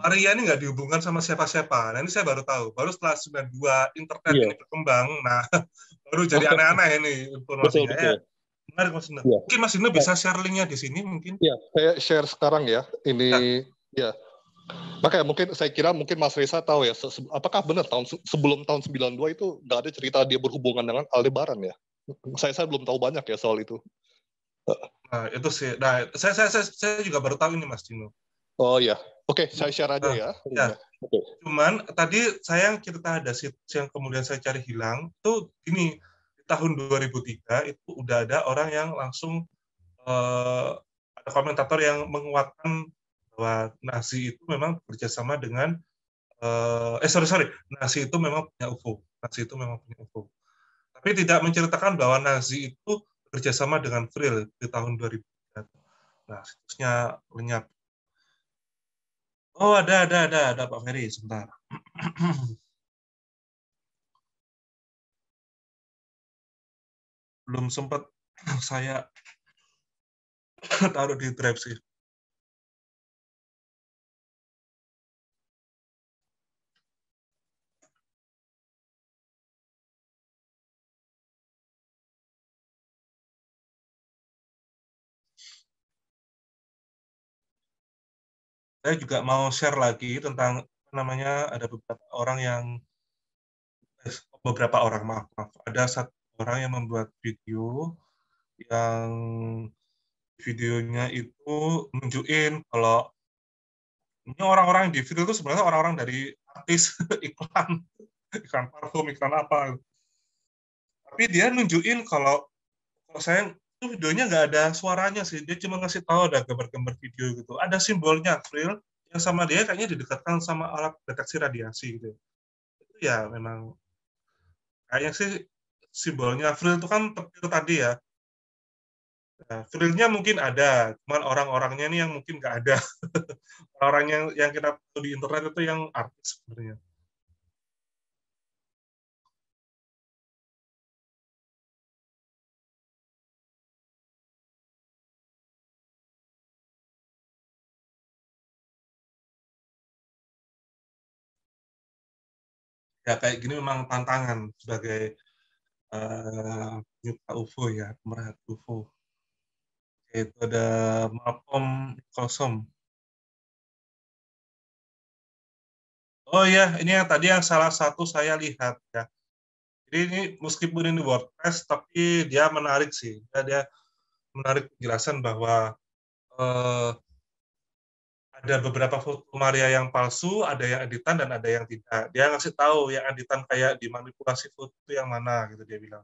Maria ini nggak dihubungkan sama siapa-siapa. Nah ini saya baru tahu. Baru setelah 92 internet ini berkembang, nah baru jadi aneh-aneh ini informasinya. Betul. Menarik Mas Dino. Mungkin Mas Dino bisa share linknya di sini mungkin. Ya, saya share sekarang ya. Ini ya. Makanya saya kira Mas Reza tahu ya. Apakah benar sebelum tahun 92 itu nggak ada cerita dia berhubungan dengan Aldebaran ya? Saya belum tahu banyak ya soal itu. Nah itu sih. Nah saya juga baru tahu ini Mas Dino. Oh ya, oke, saya share aja ya. Okay. Cuman tadi saya cerita ada situs yang kemudian saya cari hilang itu gini, di tahun 2003 itu udah ada orang yang langsung ada komentator yang menguatkan bahwa Nazi itu memang bekerjasama dengan Nazi itu memang punya UFO. Nazi itu memang punya UFO. Tapi tidak menceritakan bahwa Nazi itu bekerjasama dengan Frill di tahun 2003. Nah, situsnya lenyap. Oh, ada Pak Ferry, sebentar. Belum sempat saya taruh di drive sih. Saya juga mau share lagi tentang namanya, ada beberapa orang maaf, ada satu orang yang membuat video yang videonya itu nunjukin kalau ini orang-orang yang di video itu sebenarnya orang-orang dari artis iklan parfum, iklan apa. Tapi dia nunjukin kalau saya itu videonya nggak ada suaranya sih, dia cuma ngasih tahu ada gambar-gambar video gitu, ada simbolnya Frill yang sama dia kayaknya didekatkan sama alat deteksi radiasi gitu. Itu ya memang kayaknya sih simbolnya Frill itu kan petir tadi ya. Nah, Frill-nya mungkin ada, cuman orang-orangnya ini yang mungkin nggak ada. Orang yang kita tahu di internet itu yang artis sebenarnya. Ya kayak gini memang tantangan sebagai penyuka UFO ya, pemerhati UFO. Itu ada Malcolm Nicholson. Oh ya, ini yang tadi yang salah satu saya lihat ya. Jadi ini meskipun ini WordPress, tapi dia menarik sih. Dia menarik penjelasan bahwa ada beberapa foto Maria yang palsu, ada yang editan dan ada yang tidak. Dia ngasih tahu yang editan kayak dimanipulasi foto itu yang mana gitu dia bilang.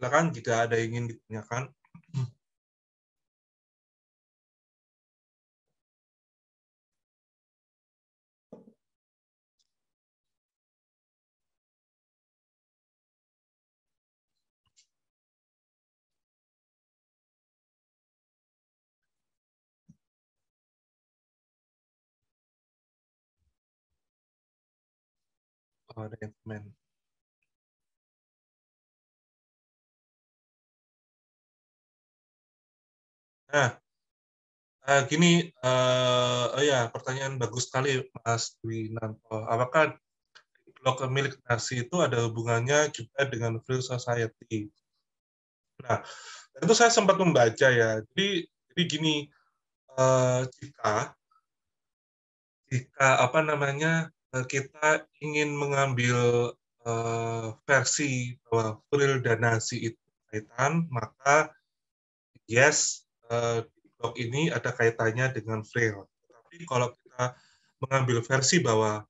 Silakan jika ada yang ingin ditanyakan. Oh, ada yang komen. Nah, gini, oh ya, pertanyaan bagus sekali, Mas Dwi Nanto. Apakah blog milik Nasi itu ada hubungannya juga dengan Free Society? Nah, itu saya sempat membaca ya. Jadi gini, jika apa namanya kita ingin mengambil versi bahwa Frill dan Nasi itu kaitan, maka yes, di blog ini ada kaitannya dengan Frill. Tapi kalau kita mengambil versi bahwa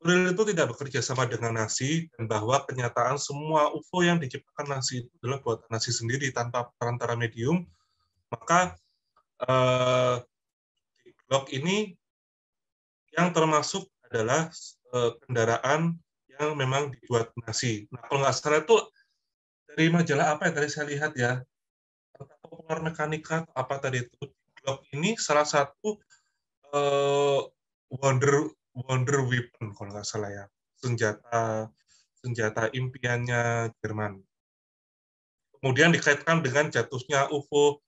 Frill itu tidak bekerja sama dengan Nasi, dan bahwa kenyataan semua UFO yang diciptakan Nasi itu adalah buatan Nasi sendiri tanpa perantara medium, maka di blog ini yang termasuk adalah kendaraan yang memang dibuat Nasi. Nah, kalau nggak salah itu dari majalah apa ya tadi saya lihat ya, Popular Mekanika apa tadi itu, blog ini salah satu Wonder Weapon kalau nggak salah ya, senjata impiannya Jerman. Kemudian dikaitkan dengan jatuhnya UFO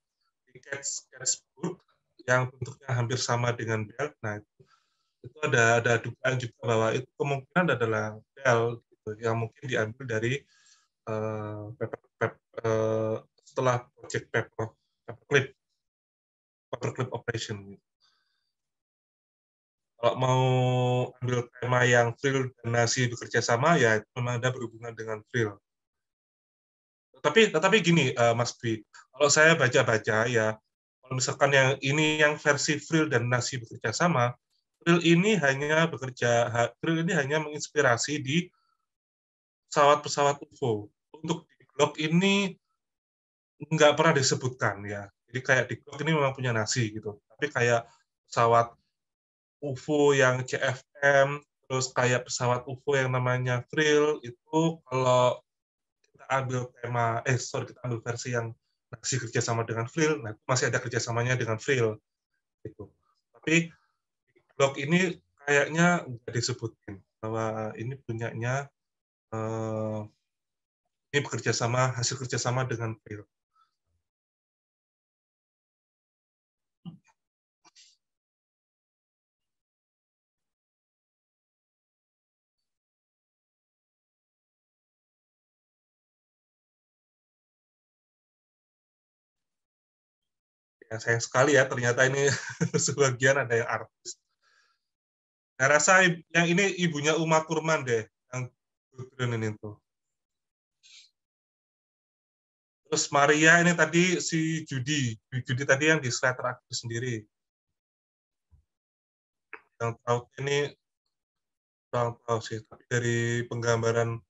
di Gettysburg yang bentuknya hampir sama dengan Dell. Nah, itu ada dugaan juga bahwa itu kemungkinan adalah Dell gitu, yang mungkin diambil dari setelah project paperclip operation. Kalau mau ambil tema yang Frill dan Nazi bekerja sama, ya itu memang ada berhubungan dengan Frill. Tetapi gini, Mas Dwi, kalau saya baca-baca ya, kalau misalkan yang versi Frill dan Nazi bekerja sama, Frill ini hanya menginspirasi di pesawat-pesawat UFO. Untuk di Glock ini nggak pernah disebutkan ya. Jadi kayak di Glock ini memang punya Nazi gitu. Tapi kayak pesawat UFO yang CFM, terus kayak pesawat UFO yang namanya Frill, itu kalau kita ambil kita ambil versi yang Nazi kerjasama dengan Frill, nah itu masih ada kerjasamanya dengan Frill. Gitu. Tapi Glock ini kayaknya nggak disebutin bahwa ini punyanya ini hasil kerjasama dengan Frill. Ya, sayang sekali ya, ternyata ini sebagian ada yang artis. Saya rasa yang ini ibunya Uma Thurman deh, yang ini tuh. Terus Maria ini tadi si Judy tadi yang di slide terakhir sendiri. Yang tahu ini kurang tahu sih, tapi dari penggambaran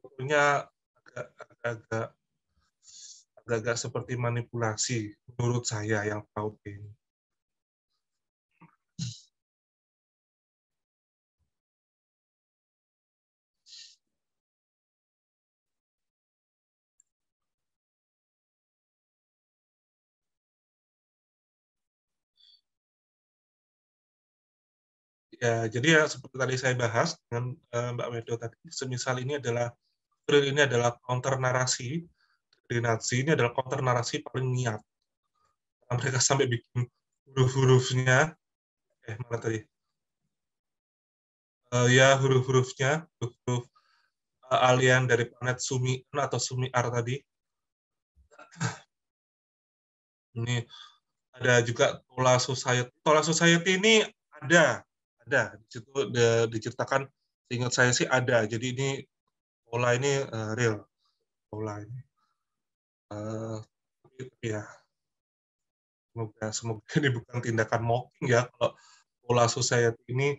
fotonya agak seperti manipulasi menurut saya yang tahu ini. Ya, jadi ya seperti tadi saya bahas dengan Mbak Medo tadi, semisal ini adalah counter narasi dari Nazi, ini adalah counter narasi paling niat. Mereka sampai bikin huruf-hurufnya, mana tadi? Ya huruf-hurufnya, huruf alien dari planet Sumi-N atau Sumi-R tadi. Ini ada juga Tola Society. Tola Society ini ada di situ diceritakan. Seingat saya sih ada. Jadi ini Tola ini real. Tola ini. Ya, semoga ini bukan tindakan mocking ya. Kalau Tola Society ini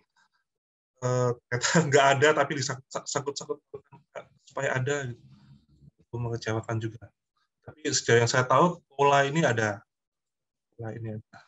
ternyata nggak ada tapi disangkut-sangkut supaya ada gitu. Itu mengecewakan juga. Tapi sejauh yang saya tahu Tola ini ada. Tola ini ada.